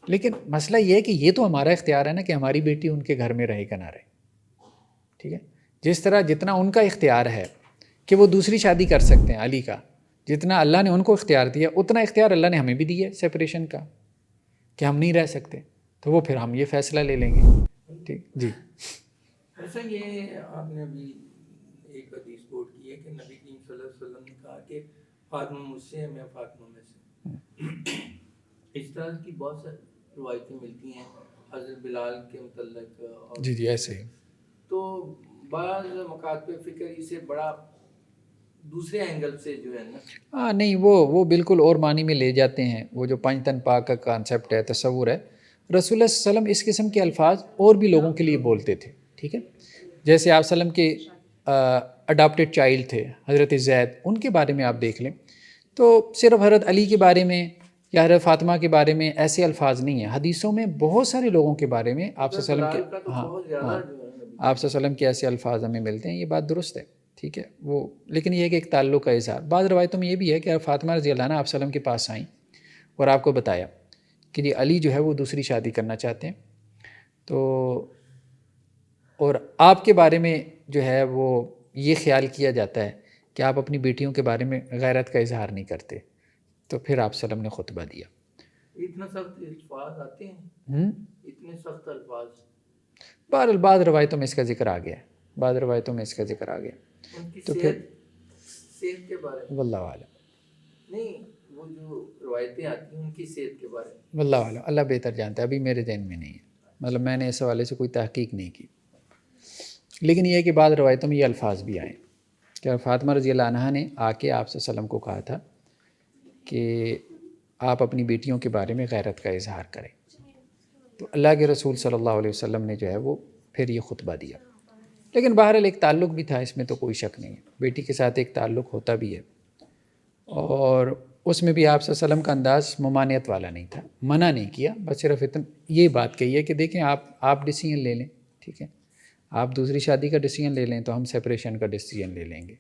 A: لیکن مسئلہ یہ ہے کہ یہ تو ہمارا اختیار ہے نا کہ ہماری بیٹی ان کے گھر میں رہے کہ نہ رہے. ٹھیک ہے، جس طرح جتنا ان کا اختیار ہے کہ وہ دوسری شادی کر سکتے ہیں علی کا، جتنا اللہ نے ان کو اختیار دیا اتنا اختیار اللہ نے ہمیں بھی دیا ہے سیپریشن کا، کہ ہم نہیں رہ سکتے، تو وہ پھر ہم یہ فیصلہ لے لیں گے. ٹھیک جی.
C: ایسا یہ آپ نے ابھی ایک حدیث کوٹ کی ہے کہ نبی کریم صلی اللہ علیہ وسلم نے کہا کہ فاطمہ مجھ سے ہے، میں فاطمہ میں سے. اس طرح کی بہت ساری روایتیں ملتی ہیں حضرت بلال کے متعلق.
A: جی جی ایسے ہی.
C: تو بعض مقاصد پہ فکر اسے بڑا دوسرے اینگل سے جو ہے نا،
A: ہاں نہیں وہ بالکل اور معنی میں لے جاتے ہیں. وہ جو پنج تن پاک کا کانسیپٹ ہے، تصور ہے، رسول اللہ صلی اللہ علیہ وسلم اس قسم کے الفاظ اور بھی لوگوں کے لیے بولتے تھے. ٹھیک ہے، جیسے آپ صلی اللہ علیہ وسلم کے اڈاپٹیڈ چائلڈ تھے حضرت زید، ان کے بارے میں آپ دیکھ لیں تو صرف حضرت علی کے بارے میں یا حضرت فاطمہ کے بارے میں ایسے الفاظ نہیں ہیں. حدیثوں میں بہت سارے لوگوں کے بارے میں آپ صلی اللہ علیہ وسلم کے آپ صلی اللہ علیہ وسلم کے ایسے الفاظ ہمیں ملتے ہیں. یہ بات درست ہے. ٹھیک ہے وہ، لیکن یہ ہے کہ ایک تعلق کا اظہار. بعض روایتوں میں یہ بھی ہے کہ فاطمہ رضی اللہ عنہ آپ وسلم کے پاس آئیں اور آپ کو بتایا کہ جی علی جو ہے وہ دوسری شادی کرنا چاہتے ہیں، تو اور آپ کے بارے میں جو ہے وہ یہ خیال کیا جاتا ہے کہ آپ اپنی بیٹیوں کے بارے میں غیرت کا اظہار نہیں کرتے. تو پھر آپ وسلم نے خطبہ دیا.
C: اتنا سخت الفاظ آتے ہیں، اتنے سخت الفاظ.
A: بہرحال بعض روایتوں میں اس کا ذکر آ گیا ہے، بعض روایتوں میں اس کا ذکر آ گیا.
C: ان کی
A: تو پھر
C: صحت کے بارے میں
A: واللہ عالم،
C: نہیں، وہ جو روایتیں آتی ہیں ان کی صحت کے بارے میں
A: واللہ عالم، اللہ بہتر جانتا ہے، ابھی میرے ذہن میں نہیں ہے، مطلب میں نے اس حوالے سے کوئی تحقیق نہیں کی. لیکن یہ ہے کہ بعض روایتوں میں یہ الفاظ بھی آئے کہ فاطمہ رضی اللہ عنہ نے آ کے آپ صلی اللہ علیہ وسلم کو کہا تھا کہ آپ اپنی بیٹیوں کے بارے میں غیرت کا اظہار کریں. تو اللہ کے رسول صلی اللہ علیہ وسلم نے جو ہے وہ پھر یہ خطبہ دیا. لیکن بہرحال ایک تعلق بھی تھا، اس میں تو کوئی شک نہیں ہے، بیٹی کے ساتھ ایک تعلق ہوتا بھی ہے، اور اس میں بھی آپ صلی اللہ علیہ وسلم کا انداز ممانعت والا نہیں تھا، منع نہیں کیا، بس صرف یہ بات کہی ہے کہ دیکھیں آپ ڈیسیژن لے لیں، ٹھیک ہے، آپ دوسری شادی کا ڈیسیژن لے لیں تو ہم سپریشن کا ڈیسیژن لے لیں گے،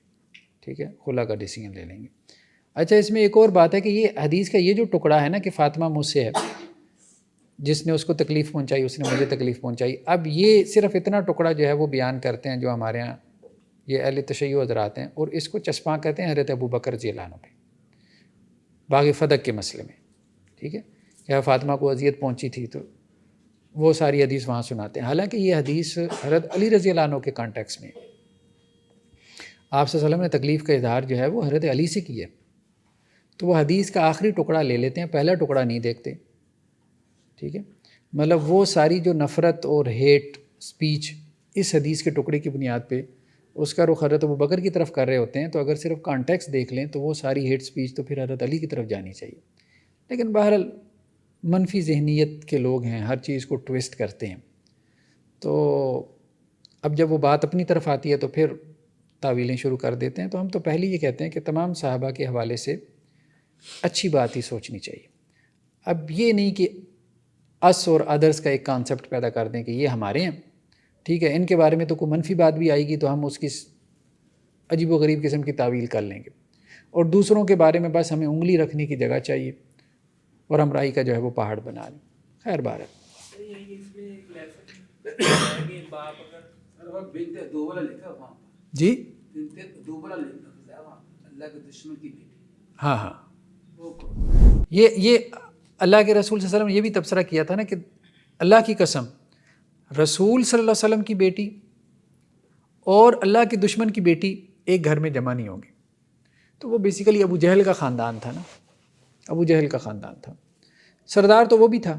A: ٹھیک ہے، خلا کا ڈیسیژن لے لیں گے. اچھا اس میں ایک اور بات ہے کہ یہ حدیث کا یہ جو ٹکڑا ہے نا کہ فاطمہ مجھ سے ہے، جس نے اس کو تکلیف پہنچائی اس نے مجھے تکلیف پہنچائی، اب یہ صرف اتنا ٹکڑا جو ہے وہ بیان کرتے ہیں جو ہمارے ہاں یہ اہل تشیع حضرات ہیں، اور اس کو چسپاں کہتے ہیں حضرت ابو بکر رضی اللہ عنہ پہ باغ فدق کے مسئلے میں، ٹھیک ہے، کہ فاطمہ کو اذیت پہنچی تھی تو وہ ساری حدیث وہاں سناتے ہیں. حالانکہ یہ حدیث حضرت علی رضی اللہ عنہ کے کانٹیکس میں، آپ صلی اللہ علیہ وسلم نے تکلیف کا اظہار جو ہے وہ حضرت علی سے کیا، تو وہ حدیث کا آخری ٹکڑا لے لیتے ہیں، پہلا ٹکڑا نہیں دیکھتے، ٹھیک ہے. مطلب وہ ساری جو نفرت اور ہیٹ سپیچ اس حدیث کے ٹکڑے کی بنیاد پہ اس کا رخ حضرت ابو بکر کی طرف کر رہے ہوتے ہیں، تو اگر صرف کانٹیکس دیکھ لیں تو وہ ساری ہیٹ سپیچ تو پھر حضرت علی کی طرف جانی چاہیے. لیکن بہرحال منفی ذہنیت کے لوگ ہیں، ہر چیز کو ٹویسٹ کرتے ہیں، تو اب جب وہ بات اپنی طرف آتی ہے تو پھر تعویلیں شروع کر دیتے ہیں. تو ہم تو پہلے یہ کہتے ہیں کہ تمام صحابہ کے حوالے سے اچھی بات ہی سوچنی چاہیے. اب یہ نہیں کہ اس اور ادرس کا ایک کانسیپٹ پیدا کر دیں کہ یہ ہمارے ہیں، ٹھیک ہے، ان کے بارے میں تو کوئی منفی بات بھی آئے گی تو ہم اس کی عجیب و غریب قسم کی تعویل کر لیں گے، اور دوسروں کے بارے میں بس ہمیں انگلی رکھنے کی جگہ چاہیے اور ہم رائی کا جو ہے وہ پہاڑ بنا لیں. خیر بار ہے. جی ہاں ہاں، یہ اللہ کے رسول صلی اللہ علیہ وسلم نے یہ بھی تبصرہ کیا تھا نا کہ اللہ کی قسم رسول صلی اللہ علیہ وسلم کی بیٹی اور اللہ کے دشمن کی بیٹی ایک گھر میں جمع نہیں ہوں گی. تو وہ بیسیکلی ابو جہل کا خاندان تھا نا، ابو جہل کا خاندان تھا، سردار تو وہ بھی تھا،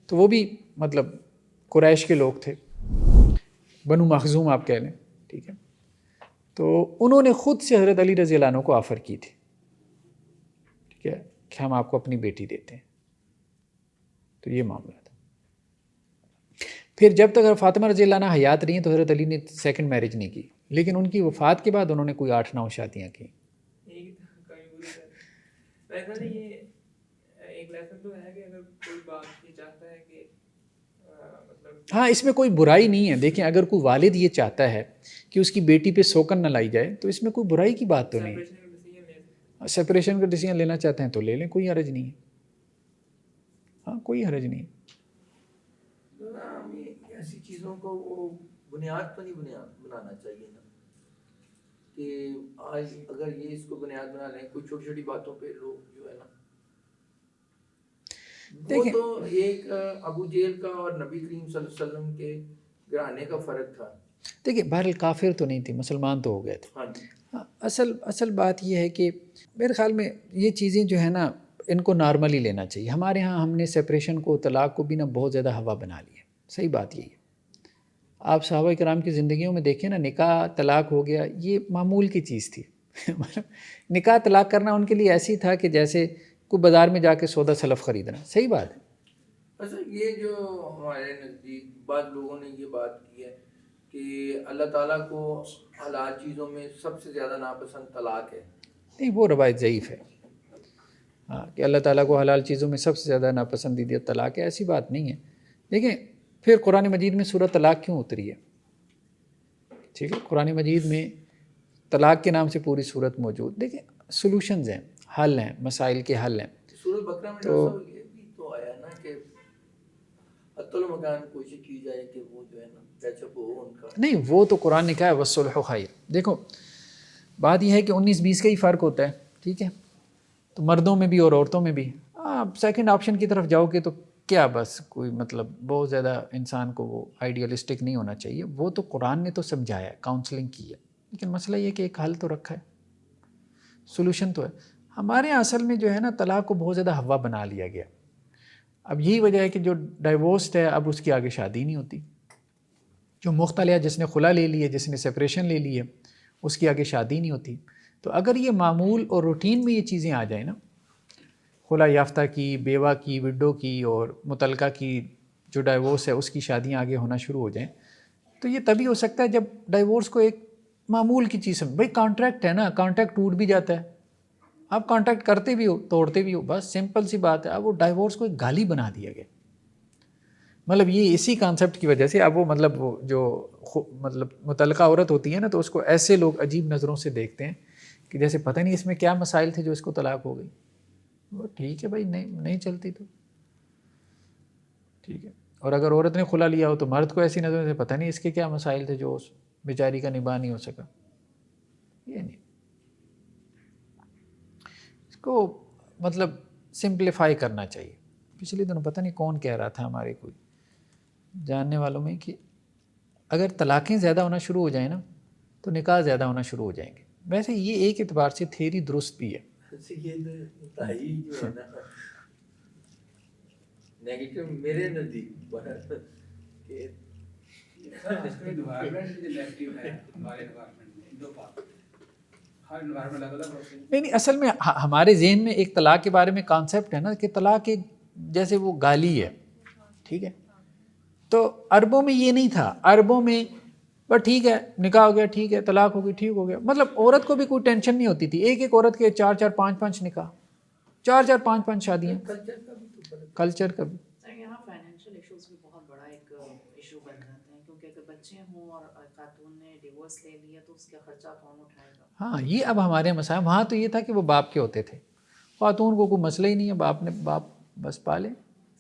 A: تو وہ بھی مطلب قریش کے لوگ تھے، بنو مخزوم آپ کہہ لیں، ٹھیک ہے. تو انہوں نے خود سے حضرت علی رضی اللہ عنہ کو آفر کی تھی، ٹھیک ہے، کہ ہم آپ کو اپنی بیٹی دیتے ہیں. تو یہ معاملہ تھا. پھر جب تک فاطمہ رضی اللہ عنہ حیات رہی ہیں تو حضرت علی نے سیکنڈ میرج نہیں کی، لیکن ان کی وفات کے بعد انہوں نے کوئی 8-9 شادیاں کی.
B: ویسا نہیں، یہ ایک لیسن تو ہے کہ اگر کوئی بات یہ چاہتا ہے کہ مطلب
A: ہاں اس میں کوئی برائی نہیں ہے. دیکھیں اگر کوئی والد یہ چاہتا ہے کہ اس کی بیٹی پہ سوکن نہ لائی جائے تو اس میں کوئی برائی کی بات تو نہیں ہے. سپریشن کا ڈیسیژن لینا چاہتے ہیں تو لے لیں، کوئی حرج نہیں ہے. ہاں کوئی حرج نہیں ہے.
C: ایسی چیزوں کو وہ بنیاد پر نہیں بنانا چاہیے نا، کہ آج اگر یہ اس کو بنیاد بنا لیں کوئی چھوٹی چھوٹی باتوں پہ لوگ جو ہے نا، وہ تو ایک ابو جہل کا اور نبی کریم صلی اللہ علیہ وسلم کے گھرانے کا فرق تھا.
A: دیکھیں بہرحال کافر تو نہیں تھی، مسلمان تو ہو گئے تھے.
C: ہاں
A: اصل بات یہ ہے کہ میرے خیال میں یہ چیزیں جو ہے نا ان کو نارملی لینا چاہیے. ہمارے ہاں ہم نے سپریشن کو، طلاق کو بھی نا بہت زیادہ ہوا بنا لی ہے. صحیح بات یہی ہے. آپ صحابہ کرام کی زندگیوں میں دیکھیں نا، نکاح طلاق ہو گیا یہ معمول کی چیز تھی. نکاح طلاق کرنا ان کے لیے ایسی تھا کہ جیسے کوئی بازار میں جا کے سودا سلف خریدنا. صحیح بات ہے.
C: اچھا یہ جو ہمارے نزدیک بعض لوگوں نے یہ بات کی ہے کہ اللہ تعالیٰ کو حلال چیزوں میں سب سے زیادہ ناپسند طلاق ہے.
A: نہیں وہ روایت ضعیف ہے. ہاں کہ اللہ تعالیٰ کو حلال چیزوں میں سب سے زیادہ ناپسندیدہ طلاق ہے، ایسی بات نہیں ہے. دیکھیں پھر قرآن مجید میں سورۃ طلاق کیوں اتری ہے؟ ٹھیک ہے، قرآن مجید میں طلاق کے نام سے پوری صورت موجود. دیکھیں سلوشنز ہیں, حل ہیں, مسائل کے حل ہیں.
C: سورۃ بقرہ میں ڈاکٹر صاحب یہ بھی تو آیا نا کہ حتی المکان کوشش کی جائے کہ وہ جو ہے نا پیچ اپ ہو ان کا.
A: نہیں, وہ تو قرآن نے کہا ہے والصلح خیر. دیکھو بات یہ ہے کہ 19-20 کا ہی فرق ہوتا ہے, ٹھیک ہے, تو مردوں میں بھی اور عورتوں میں بھی. آپ سیکنڈ آپشن کی طرف جاؤ گے تو کیا بس کوئی مطلب بہت زیادہ انسان کو وہ آئیڈیلسٹک نہیں ہونا چاہیے. وہ تو قرآن نے تو سمجھایا ہے, کاؤنسلنگ کی ہے, لیکن مسئلہ یہ کہ ایک حل تو رکھا ہے, سولوشن تو ہے. ہمارے یہاں اصل میں جو ہے نا طلاق کو بہت زیادہ ہوا بنا لیا گیا. اب یہی وجہ ہے کہ جو ڈائیورسڈ ہے اب اس کی آگے شادی نہیں ہوتی. جو مختلف جس نے خلا لے لی ہے, جس نے سپریشن لے لی ہے, اس کی آگے شادی نہیں ہوتی. تو اگر یہ معمول اور روٹین میں یہ چیزیں آ جائیں نا, خلا یافتہ کی, بیوہ کی, وڈو کی اور متعلقہ کی جو ڈائیورس ہے اس کی شادیاں آگے ہونا شروع ہو جائیں, تو یہ تبھی ہو سکتا ہے جب ڈائیورس کو ایک معمول کی چیز بھائی کانٹریکٹ ہے نا, کانٹریکٹ ٹوٹ بھی جاتا ہے, آپ کانٹریکٹ کرتے بھی ہو توڑتے بھی ہو, بس سمپل سی بات ہے. اب وہ ڈائیورس کو ایک گالی بنا دیا گیا, مطلب یہ اسی کانسیپٹ کی وجہ سے. اب وہ مطلب وہ جو مطلب متعلقہ عورت ہوتی ہے نا, تو اس کو ایسے لوگ عجیب نظروں سے دیکھتے ہیں کہ جیسے پتہ نہیں اس میں کیا مسائل تھے جو اس کو طلاق ہو گئی. وہ ٹھیک ہے بھائی, نہیں چلتی تو ٹھیک ہے. اور اگر عورت نے خلا لیا ہو تو مرد کو ایسی نظروں سے پتہ نہیں اس کے کیا مسائل تھے جو اس بیچاری کا نباہ نہیں ہو سکا. یہ نہیں, اس کو مطلب سمپلیفائی کرنا چاہیے. پچھلے دنوں پتہ نہیں کون کہہ رہا تھا ہمارے کوئی جاننے والوں میں کہ اگر طلاقیں زیادہ ہونا شروع ہو جائیں نا تو نکاح زیادہ ہونا شروع ہو جائیں گے. ویسے یہ ایک اعتبار سے تھیری درست بھی ہے.
C: یہ جو ہے نا نیگیٹو میرے نزدیک کہ
A: نہیں اصل میں ہمارے ذہن میں ایک طلاق کے بارے میں کانسیپٹ ہے نا کہ طلاق ایک جیسے وہ گالی ہے, ٹھیک ہے. تو عربوں میں یہ نہیں تھا. عربوں میں بس ٹھیک ہے نکاح ہو گیا, ٹھیک ہے طلاق ہو گئی, ٹھیک ہو گیا. مطلب عورت کو بھی کوئی ٹینشن نہیں ہوتی تھی. ایک عورت کے 4-4 5-5 نکاح, 4-4 5-5 شادیاں. کلچر کا بھی
D: سر یہاں فائنینشیل ایشوز بھی بہت بڑا ایک ایشو بن جاتے ہیں, کیونکہ اگر بچے ہوں اور خاتون نے ڈیورس لے لیا تو اس کا خرچہ کون اٹھائے گا.
A: ہاں یہ اب ہمارے مسائل. وہاں تو یہ تھا کہ وہ باپ کے ہوتے تھے, خاتون کو کوئی مسئلہ ہی نہیں ہے, باپ بس پالے.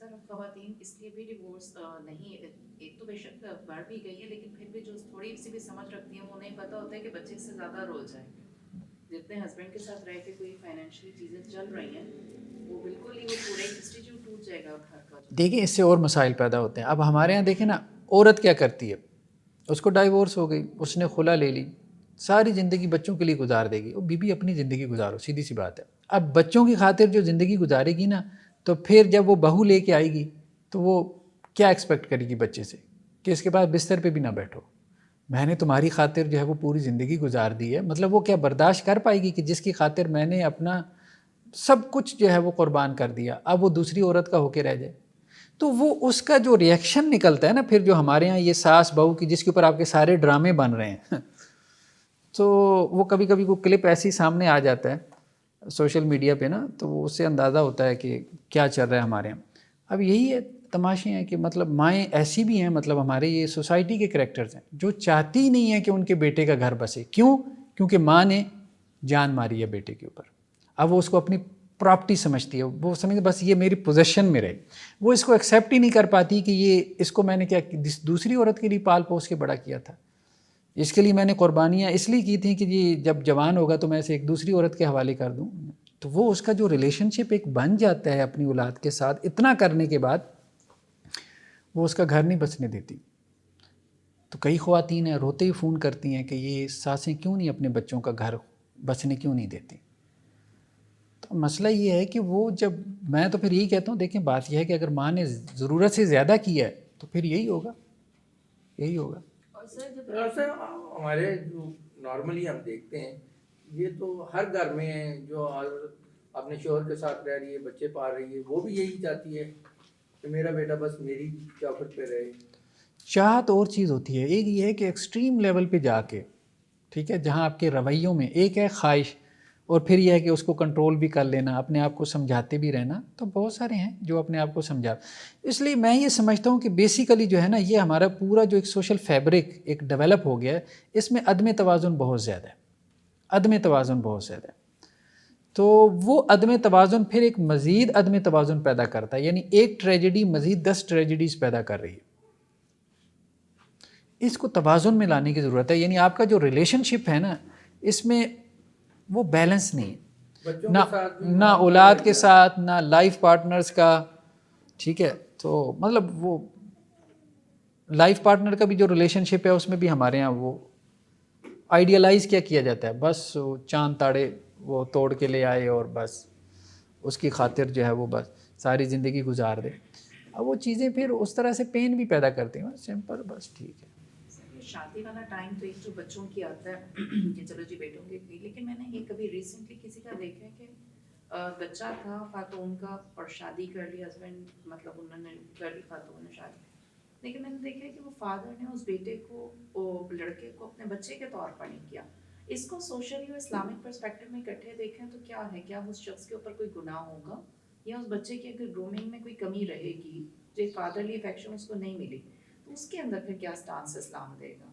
D: سر خواتین اس لیے بھی ڈیورس نہیں, ایک تو بے شک بڑھ بھی گئی ہے, لیکن پھر بھی جو تھوڑی سی بھی سمجھ رکھتی ہیں وہ نہیں پتہ ہوتا ہے کہ بچے سے زیادہ رو جائیں. جتنے ہسبینڈ کے ساتھ رہ کے کوئی فائنینشلی چیزیں چل رہی ہیں وہ بالکل ہی وہ پورا انسٹیٹیوٹ ٹوٹ جائے گا گھر کا.
A: دیکھیں اس سے اور مسائل پیدا ہوتے ہیں. اب ہمارے یہاں دیکھیں نا, عورت کیا کرتی ہے, اس کو ڈائیورس ہو گئی, اس نے خلا لے لی, ساری زندگی بچوں کے لیے گزار دے گی. وہ بیوی اپنی زندگی گزارو, سیدھی سی بات ہے. اب بچوں کی خاطر جو زندگی گزارے گی نا, تو پھر جب وہ بہو لے کے آئے گی تو وہ کیا ایکسپیکٹ کرے گی بچے سے کہ اس کے پاس بستر پہ بھی نہ بیٹھو, میں نے تمہاری خاطر جو ہے وہ پوری زندگی گزار دی ہے. مطلب وہ کیا برداشت کر پائے گی کہ جس کی خاطر میں نے اپنا سب کچھ جو ہے وہ قربان کر دیا, اب وہ دوسری عورت کا ہو کے رہ جائے. تو وہ اس کا جو ریئیکشن نکلتا ہے نا پھر, جو ہمارے ہاں یہ ساس بہو کی جس کے اوپر آپ کے سارے ڈرامے بن رہے ہیں, تو وہ کبھی کبھی کوئی کلپ ایسی سامنے آ جاتا ہے سوشل میڈیا پہ نا, تو وہ اس سے اندازہ ہوتا ہے کہ کیا چل رہا ہے ہمارے یہاں. اب یہی ہے تماشے ہیں کہ مطلب مائیں ایسی بھی ہیں, مطلب ہمارے یہ سوسائٹی کے کریکٹرز ہیں جو چاہتی ہی نہیں ہیں کہ ان کے بیٹے کا گھر بسے. کیوں؟ کیونکہ ماں نے جان ماری ہے بیٹے کے اوپر. اب وہ اس کو اپنی پراپرٹی سمجھتی ہے, وہ سمجھتے بس یہ میری پوزیشن میں رہے. وہ اس کو ایکسیپٹ ہی نہیں کر پاتی کہ یہ اس کو میں نے کیا دوسری عورت کے لیے پال پوس کے بڑا کیا تھا, اس کے لیے میں نے قربانیاں اس لیے کی تھیں کہ یہ جب جوان ہوگا تو میں اسے ایک دوسری عورت کے حوالے کر دوں. تو وہ اس کا جو ریلیشن شپ ایک بن جاتا ہے اپنی اولاد کے ساتھ, اتنا کرنے کے بعد وہ اس کا گھر نہیں بسنے دیتی. تو کئی خواتین ہیں روتے ہی فون کرتی ہیں کہ یہ ساسیں کیوں نہیں اپنے بچوں کا گھر بسنے کیوں نہیں دیتی. تو مسئلہ یہ ہے کہ وہ جب, میں تو پھر یہی کہتا ہوں, دیکھیں بات یہ ہے کہ اگر ماں نے ضرورت سے زیادہ کیا ہے تو پھر یہی ہوگا.
D: اور سر
C: ہمارے جو نارملی ہم دیکھتے ہیں یہ تو ہر گھر میں ہے, جو اپنے شوہر کے ساتھ رہ رہی ہے, بچے پال رہی ہے, وہ بھی یہی چاہتی ہے کہ میرا بیٹا بس میری چوکھٹ پہ رہے.
A: چاہت اور چیز ہوتی ہے. ایک یہ ہے کہ ایکسٹریم لیول پہ جا کے, ٹھیک ہے, جہاں آپ کے رویوں میں ایک ہے خواہش, اور پھر یہ ہے کہ اس کو کنٹرول بھی کر لینا, اپنے آپ کو سمجھاتے بھی رہنا. تو بہت سارے ہیں جو اپنے آپ کو سمجھا. اس لیے میں یہ سمجھتا ہوں کہ بیسیکلی جو ہے نا, یہ ہمارا پورا جو ایک سوشل فیبرک ایک ڈیولپ ہو گیا ہے, اس میں عدم توازن بہت زیادہ ہے. عدم توازن بہت زیادہ ہے. تو وہ عدم توازن پھر ایک مزید عدم توازن پیدا کرتا ہے، یعنی ایک ٹریجڈی مزید 10 ٹریجڈیز پیدا کر رہی ہے. اس کو توازن میں لانے کی ضرورت ہے. یعنی آپ کا جو ریلیشن شپ ہے نا، اس میں وہ بیلنس نہیں ہے، نہ اولاد کے ساتھ، نہ لائف پارٹنرز کا. ٹھیک ہے، تو مطلب وہ لائف پارٹنر کا بھی جو ریلیشن شپ ہے اس میں بھی ہمارے ہاں وہ آئیڈیالائز کیا جاتا ہے، بس چاند تاڑے وہ توڑ کے لے آئے اور بس اس کی خاطر جو ہے وہ بس ساری زندگی گزار دے. اب وہ چیزیں پھر اس طرح سے پین بھی پیدا کرتی ہیں. سمپل بس ٹھیک ہے.
D: شادی والا ٹائم تو ایک جو بچوں کی آتا ہے کہ چلو جی بیٹوں کے، لیکن میں نے یہ کبھی ریسنٹلی کسی کا دیکھا ہے کہ بچہ تھا خاتون کا اور شادی کر لی، ہسبینڈ مطلب انہوں نے کر لی خاتون نے شادی، لیکن میں نے دیکھا ہے کہ وہ فادر نے اس بیٹے کو لڑکے کو اپنے بچے کے طور پر نہیں کیا. اس کو سوشلی اور اسلامک پرسپیکٹو میں اکٹھے دیکھیں تو کیا ہے، کیا اس شخص کے اوپر کوئی گناہ ہوگا، یا اس بچے کی اگر گرومنگ میں کوئی کمی رہے گی، جو فادرلی افیکشن اس کو نہیں ملی، تو اس کے اندر پھر کیا سٹانس اسلام دے گا؟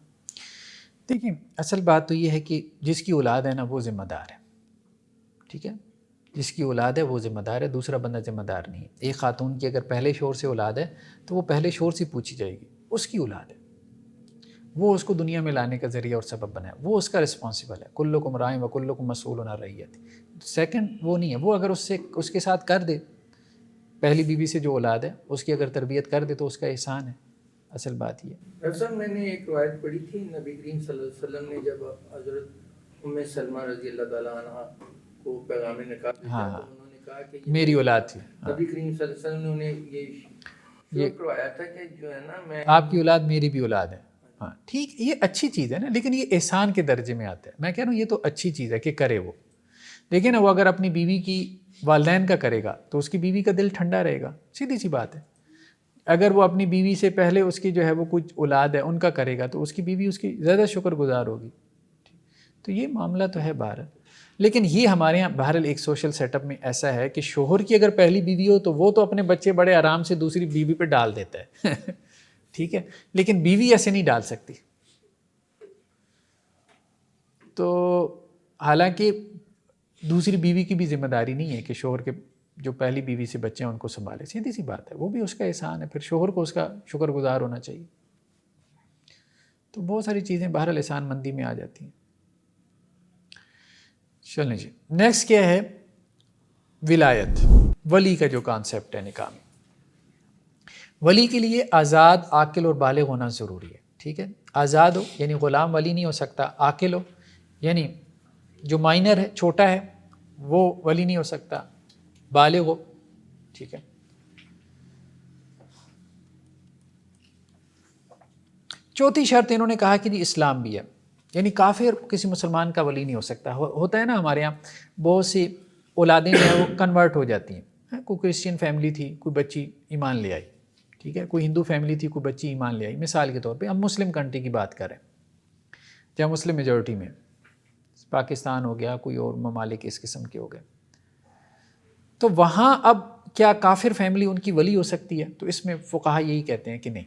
A: دیکھیں اصل بات تو یہ ہے کہ جس کی اولاد ہے نا وہ ذمہ دار ہے. ٹھیک ہے، جس کی اولاد ہے وہ ذمہ دار ہے، دوسرا بندہ ذمہ دار نہیں ہے. ایک خاتون کی اگر پہلے شوہر سے اولاد ہے تو وہ پہلے شوہر سے پوچھی جائے گی، اس کی اولاد ہے، وہ اس کو دنیا میں لانے کا ذریعہ اور سبب بنا ہے، وہ اس کا رسپانسبل ہے. کلکم راع و کلکم مسئول عن رعیتہ. سیکنڈ وہ نہیں ہے. وہ اگر اس کے ساتھ کر دے، پہلی بیوی سے جو اولاد ہے اس کی اگر تربیت کر دے تو اس کا احسان ہے. اصل بات یہ
C: اصل میں نے ایک روایت پڑھی تھی، نبی کریم صلی اللہ علیہ وسلم نے جب حضرت ام سلمہ رضی اللہ تعالیٰ عنہ کو پیغام نکاح بھیجا تو انہوں نے کہا کہ
A: میری اولاد تھی.
C: نبی کریم صلی اللہ علیہ وسلم نے انہیں یہ کروایا تھا کہ جو ہے نا میں
A: آپ کی اولاد میری بھی اولاد ہے. ہاں ٹھیک، یہ اچھی چیز ہے نا، لیکن یہ احسان کے درجے میں آتا ہے. میں کہہ رہا ہوں یہ تو اچھی چیز ہے کہ کرے وہ، لیکن وہ اگر اپنی بیوی کی والدین کا کرے گا تو اس کی بیوی کا دل ٹھنڈا رہے گا. سیدھی سی بات ہے. اگر وہ اپنی بیوی سے پہلے اس کی جو ہے وہ کچھ اولاد ہے ان کا کرے گا تو اس کی بیوی اس کی زیادہ شکر گزار ہوگی. تو یہ معاملہ تو ہے بہرحال. لیکن یہ ہمارے یہاں بہرحال ایک سوشل سیٹ اپ میں ایسا ہے کہ شوہر کی اگر پہلی بیوی ہو تو وہ تو اپنے بچے بڑے آرام سے دوسری بیوی پہ ڈال دیتا ہے. ٹھیک ہے، لیکن بیوی ایسے نہیں ڈال سکتی. تو حالانکہ دوسری بیوی کی بھی ذمہ داری نہیں ہے کہ شوہر کے جو پہلی بیوی سے بچے ہیں ان کو سنبھالے. سیدھی سی بات ہے، وہ بھی اس کا احسان ہے. پھر شوہر کو اس کا شکر گزار ہونا چاہیے. تو بہت ساری چیزیں بہرحال احسان مندی میں آ جاتی ہیں. چلیں جی، نیکسٹ کیا ہے؟ ولایت، ولی کا جو کانسیپٹ ہے نکاح میں. ولی کے لیے آزاد، عاقل اور بالغ ہونا ضروری ہے. ٹھیک ہے، آزاد ہو یعنی غلام ولی نہیں ہو سکتا. عاقل ہو یعنی جو مائنر ہے، چھوٹا ہے، وہ ولی نہیں ہو سکتا. بالغ ہو. ٹھیک ہے. چوتھی شرط انہوں نے کہا کہ جی اسلام بھی ہے، یعنی کافر کسی مسلمان کا ولی نہیں ہو سکتا. ہوتا ہے نا ہمارے یہاں بہت سی اولادیں جو ہیں وہ کنورٹ ہو جاتی ہیں. کوئی کرسچین فیملی تھی، کوئی بچی ایمان لے آئی. ٹھیک ہے، کوئی ہندو فیملی تھی، کوئی بچی ایمان لے آئی. مثال کے طور پہ ہم مسلم کنٹری کی بات کریں جہاں مسلم میجورٹی میں، پاکستان ہو گیا، کوئی اور ممالک اس قسم کے ہو گئے، تو وہاں اب کیا کافر فیملی ان کی ولی ہو سکتی ہے؟ تو اس میں فقہا یہی کہتے ہیں کہ نہیں،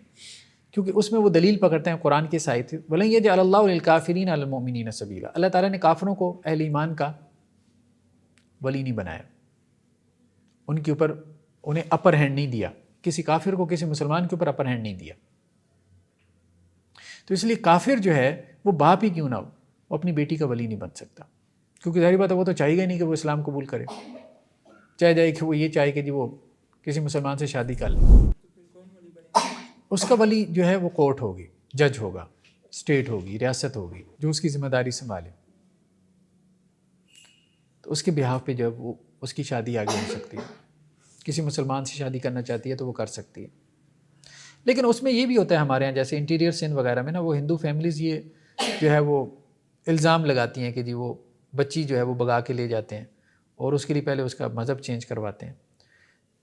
A: کیونکہ اس میں وہ دلیل پکڑتے ہیں قرآن کی آیت وَلَن يَجْعَلَ اللَّهُ لِلْكَافِرِينَ عَلَى الْمُؤْمِنِينَ سَبِيلًا. اللہ تعالیٰ نے کافروں کو اہل ایمان کا ولی نہیں بنایا، ان کے اوپر انہیں اپر ہینڈ نہیں دیا. کسی کافر کو کسی مسلمان کے اوپر اپر ہینڈ نہیں دیا. تو اس لیے کافر جو ہے وہ باپ ہی کیوں نہ ہو، وہ اپنی بیٹی کا ولی نہیں بن سکتا، کیونکہ ظاہری بات ہے وہ تو چاہیے گا نہیں کہ وہ اسلام قبول کرے. چاہے جائے کہ وہ یہ چاہے کہ جی وہ کسی مسلمان سے شادی کر لے. اس کا ولی جو ہے وہ کورٹ ہوگی، جج ہوگا، اسٹیٹ ہوگی، ریاست ہوگی جو اس کی ذمہ داری سنبھالے. تو اس کے بہاف پہ جب وہ اس کی شادی آگے ہو سکتی ہے. کسی مسلمان سے شادی کرنا چاہتی ہے تو وہ کر سکتی ہے. لیکن اس میں یہ بھی ہوتا ہے ہمارے یہاں جیسے انٹیریئر سندھ وغیرہ میں نا، وہ ہندو فیملیز یہ جو ہے وہ الزام لگاتی ہیں کہ جی وہ بچی جو ہے وہ بگا کے لے جاتے ہیں اور اس کے لیے پہلے اس کا مذہب چینج کرواتے ہیں.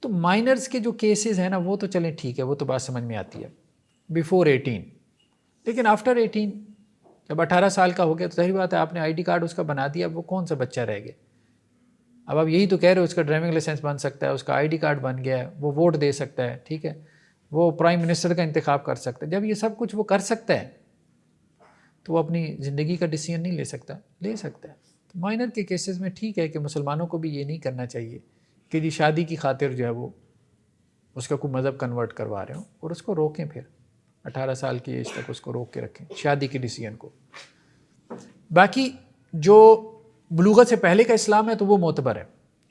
A: تو مائنرز کے جو کیسز ہیں نا وہ تو چلیں ٹھیک ہے، وہ تو بات سمجھ میں آتی ہے بیفور 18. لیکن آفٹر 18 جب 18 سال کا ہو گیا تو ظاہر بات ہے آپ نے آئی ڈی کارڈ اس کا بنا دیا، اب وہ کون سا بچہ رہ گیا. اب آپ یہی تو کہہ رہے ہو اس کا ڈرائیونگ لائسنس بن سکتا ہے، اس کا آئی ڈی کارڈ بن گیا ہے، وہ ووٹ دے سکتا ہے. ٹھیک ہے، وہ پرائم منسٹر کا انتخاب کر سکتا ہے. جب یہ سب کچھ وہ کر سکتا ہے تو وہ اپنی زندگی کا ڈیسیژن نہیں لے سکتا؟ لے سکتا ہے. مائنر کے کیسز میں ٹھیک ہے کہ مسلمانوں کو بھی یہ نہیں کرنا چاہیے کہ جی شادی کی خاطر جو ہے وہ اس کا کوئی مذہب کنورٹ کروا رہے ہوں، اور اس کو روکیں، پھر 18 سال کی ایج تک اس کو روک کے رکھیں شادی کی ڈیسیژن کو۔ باقی جو بلوغت سے پہلے کا اسلام ہے تو وہ معتبر ہے،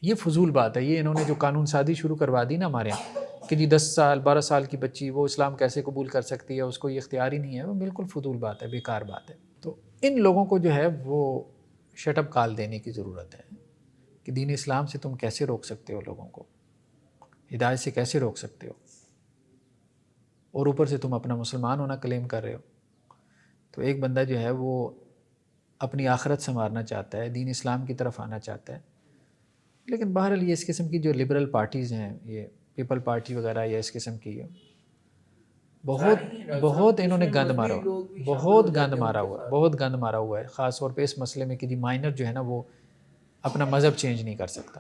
A: یہ فضول بات ہے، یہ انہوں نے جو قانون سازی شروع کروا دی نا ہمارے یہاں کہ جی 10 سال 12 سال کی بچی وہ اسلام کیسے قبول کر سکتی ہے، اس کو یہ اختیار ہی نہیں ہے، وہ بالکل فضول بات ہے، بیکار بات ہے۔ تو ان لوگوں کو جو ہے وہ شٹ اپ کال دینے کی ضرورت ہے کہ دین اسلام سے تم کیسے روک سکتے ہو، لوگوں کو ہدایت سے کیسے روک سکتے ہو، اور اوپر سے تم اپنا مسلمان ہونا کلیم کر رہے ہو۔ تو ایک بندہ جو ہے وہ اپنی آخرت سنوارنا چاہتا ہے، دین اسلام کی طرف آنا چاہتا ہے، لیکن بہرحال یہ اس قسم کی جو لبرل پارٹیز ہیں، یہ پیپل پارٹی وغیرہ یا اس قسم کی بہت انہوں نے گند مارا ہوا، بہت گند مارا ہوا ہے، خاص طور پہ اس مسئلے میں کہ جی مائنر جو ہے نا وہ اپنا مذہب چینج نہیں کر سکتا۔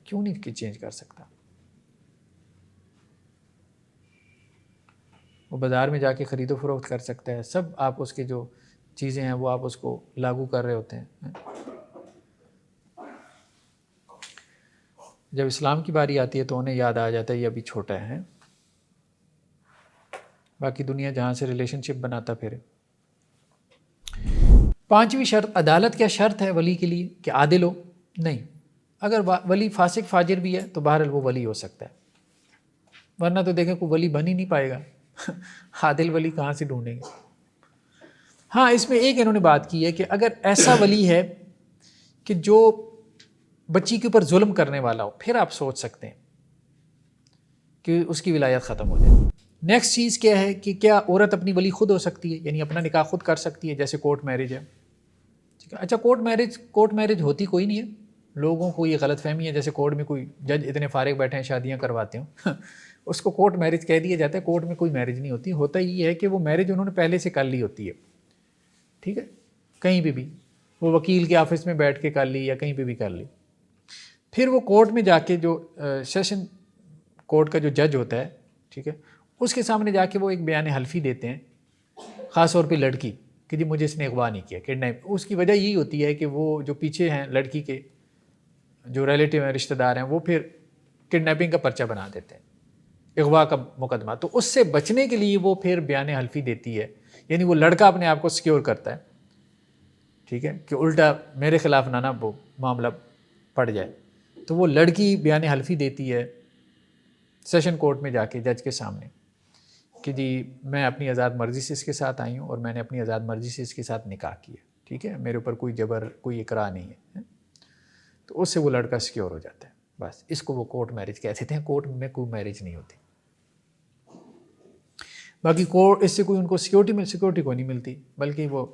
A: کیوں نہیں چینج کر سکتا؟ وہ بازار میں جا کے خرید و فروخت کر سکتا ہے، سب آپ اس کے جو چیزیں ہیں وہ آپ اس کو لاگو کر رہے ہوتے ہیں۔ جب اسلام کی باری آتی ہے تو انہیں یاد آ جاتا ہے یہ ابھی چھوٹا ہے، باقی دنیا جہاں سے ریلیشن شپ بناتا پھر۔ 5ویں شرط، عدالت کیا شرط ہے ولی کے لیے کہ عادل ہو؟ نہیں، اگر ولی فاسق فاجر بھی ہے تو بہرحال وہ ولی ہو سکتا ہے، ورنہ تو دیکھیں کوئی ولی بن ہی نہیں پائے گا، عادل ولی کہاں سے ڈھونڈیں گے؟ ہاں اس میں ایک انہوں نے بات کی ہے کہ اگر ایسا ولی ہے کہ جو بچی کے اوپر ظلم کرنے والا ہو، پھر آپ سوچ سکتے ہیں کہ اس کی ولایت ختم ہو جائے۔ نیکسٹ چیز کیا ہے کہ کیا عورت اپنی ولی خود ہو سکتی ہے، یعنی اپنا نکاح خود کر سکتی ہے جیسے کورٹ میرج ہے؟ ٹھیک ہے، اچھا کورٹ میرج ہوتی کوئی نہیں ہے، لوگوں کو یہ غلط فہمی ہے جیسے کورٹ میں کوئی جج اتنے فارغ بیٹھے ہیں شادیاں کرواتے ہوں اس کو کورٹ میرج کہہ دیا جاتا ہے۔ کورٹ میں کوئی میرج نہیں ہوتی، ہوتا یہ ہے کہ وہ میرج انہوں نے پہلے سے کر لی ہوتی ہے، ٹھیک ہے، کہیں پہ بھی وہ وکیل کے آفس میں بیٹھ کے کر لی یا کہیں پہ بھی کر لی، پھر وہ کورٹ میں جا کے جو سیشن کورٹ کا جو جج ہوتا ہے، ٹھیک ہے، اس کے سامنے جا کے وہ ایک بیان حلفی دیتے ہیں، خاص طور پہ لڑکی کہ جی مجھے اس نے اغوا نہیں کیا، کڈنیپ۔ اس کی وجہ یہی ہوتی ہے کہ وہ جو پیچھے ہیں لڑکی کے جو ریلیٹیو ہیں، رشتہ دار ہیں، وہ پھر کڈنیپنگ کا پرچہ بنا دیتے ہیں، اغوا کا مقدمہ۔ تو اس سے بچنے کے لیے وہ پھر بیان حلفی دیتی ہے، یعنی وہ لڑکا اپنے آپ کو سیکیور کرتا ہے، ٹھیک ہے، کہ الٹا میرے خلاف نہ وہ معاملہ پڑ جائے۔ تو وہ لڑکی بیان حلفی دیتی ہے سیشن کورٹ میں جا کے جج کے سامنے کہ جی میں اپنی آزاد مرضی سے اس کے ساتھ آئی ہوں اور میں نے اپنی آزاد مرضی سے اس کے ساتھ نکاح کیا، ٹھیک ہے، میرے اوپر کوئی جبر کوئی اکراہ نہیں ہے۔ تو اس سے وہ لڑکا سیکیور ہو جاتا ہے، بس اس کو وہ کورٹ میرج کہتے ہیں۔ کورٹ میں کوئی میرج نہیں ہوتی، باقی کورٹ اس سے کوئی ان کو سیکورٹی کو نہیں ملتی، بلکہ وہ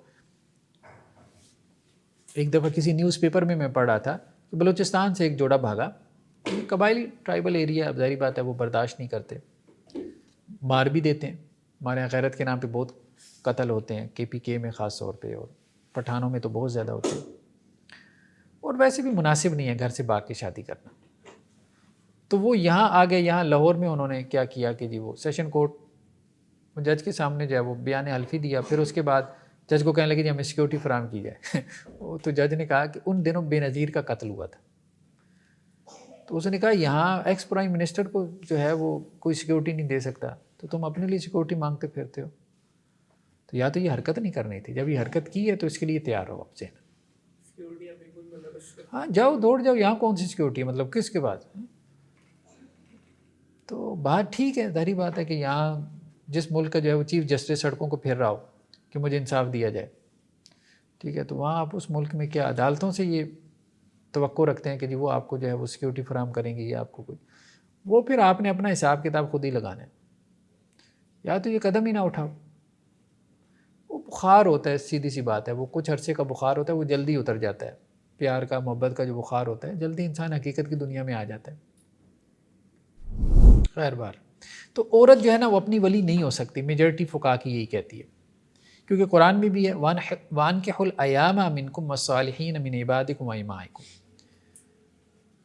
A: ایک دفعہ کسی نیوز پیپر میں پڑھ رہا تھا کہ بلوچستان سے ایک جوڑا بھاگا، قبائلی ٹرائبل ایریا، اب ظاہری بات ہے وہ برداشت نہیں کرتے، مار بھی دیتے ہیں، ہمارے یہاں غیرت کے نام پہ بہت قتل ہوتے ہیں، KPK میں خاص طور پہ، اور پٹھانوں میں تو بہت زیادہ ہوتے ہیں، اور ویسے بھی مناسب نہیں ہے گھر سے بھاگ کے شادی کرنا۔ تو وہ یہاں آ گئے، یہاں لاہور میں انہوں نے کیا کیا کہ جی وہ سیشن کورٹ جج کے سامنے جو ہے وہ بیان حلفی دیا، پھر اس کے بعد جج کو کہنے لگے جی ہمیں سیکورٹی فراہم کی جائے تو جج نے کہا کہ ان دنوں بے نظیر کا قتل ہوا تھا، تو اس نے کہا یہاں ایکس پرائم منسٹر کو جو ہے وہ کوئی سیکورٹی نہیں دے سکتا، تو تم اپنے لیے سیکورٹی مانگتے پھرتے ہو، تو یا تو یہ حرکت نہیں کرنی تھی، جب یہ حرکت کی ہے تو اس کے لیے تیار ہو آپ سے، ہاں جاؤ دوڑ جاؤ، یہاں کون سی سیکورٹی ہے، مطلب کس کے بعد؟ تو بات ٹھیک ہے، ظاہری بات ہے کہ یہاں جس ملک کا جو ہے وہ چیف جسٹس سڑکوں کو پھر رہا ہو کہ مجھے انصاف دیا جائے، ٹھیک ہے، تو وہاں آپ اس ملک میں کیا عدالتوں سے یہ توقع رکھتے ہیں کہ جی وہ آپ کو جو ہے وہ سیکورٹی فراہم کریں گی، یا آپ کو کوئی، وہ پھر آپ نے اپنا حساب کتاب خود ہی لگانا ہے، یا تو یہ قدم ہی نہ اٹھاؤ۔ وہ بخار ہوتا ہے، سیدھی سی بات ہے، وہ کچھ عرصے کا بخار ہوتا ہے، وہ جلدی اتر جاتا ہے، پیار کا محبت کا جو بخار ہوتا ہے جلدی انسان حقیقت کی دنیا میں آ جاتا ہے۔ خیر بار، تو عورت جو ہے نا وہ اپنی ولی نہیں ہو سکتی، میجورٹی فقہا کی یہی کہتی ہے، کیونکہ قرآن میں بھی ہے وَانكِحُوا الْأَيَامَ مِنكُمْ وَالصَّالِحِينَ مِنْ عِبَادِكُمْ وَإِمَائِكُمْ۔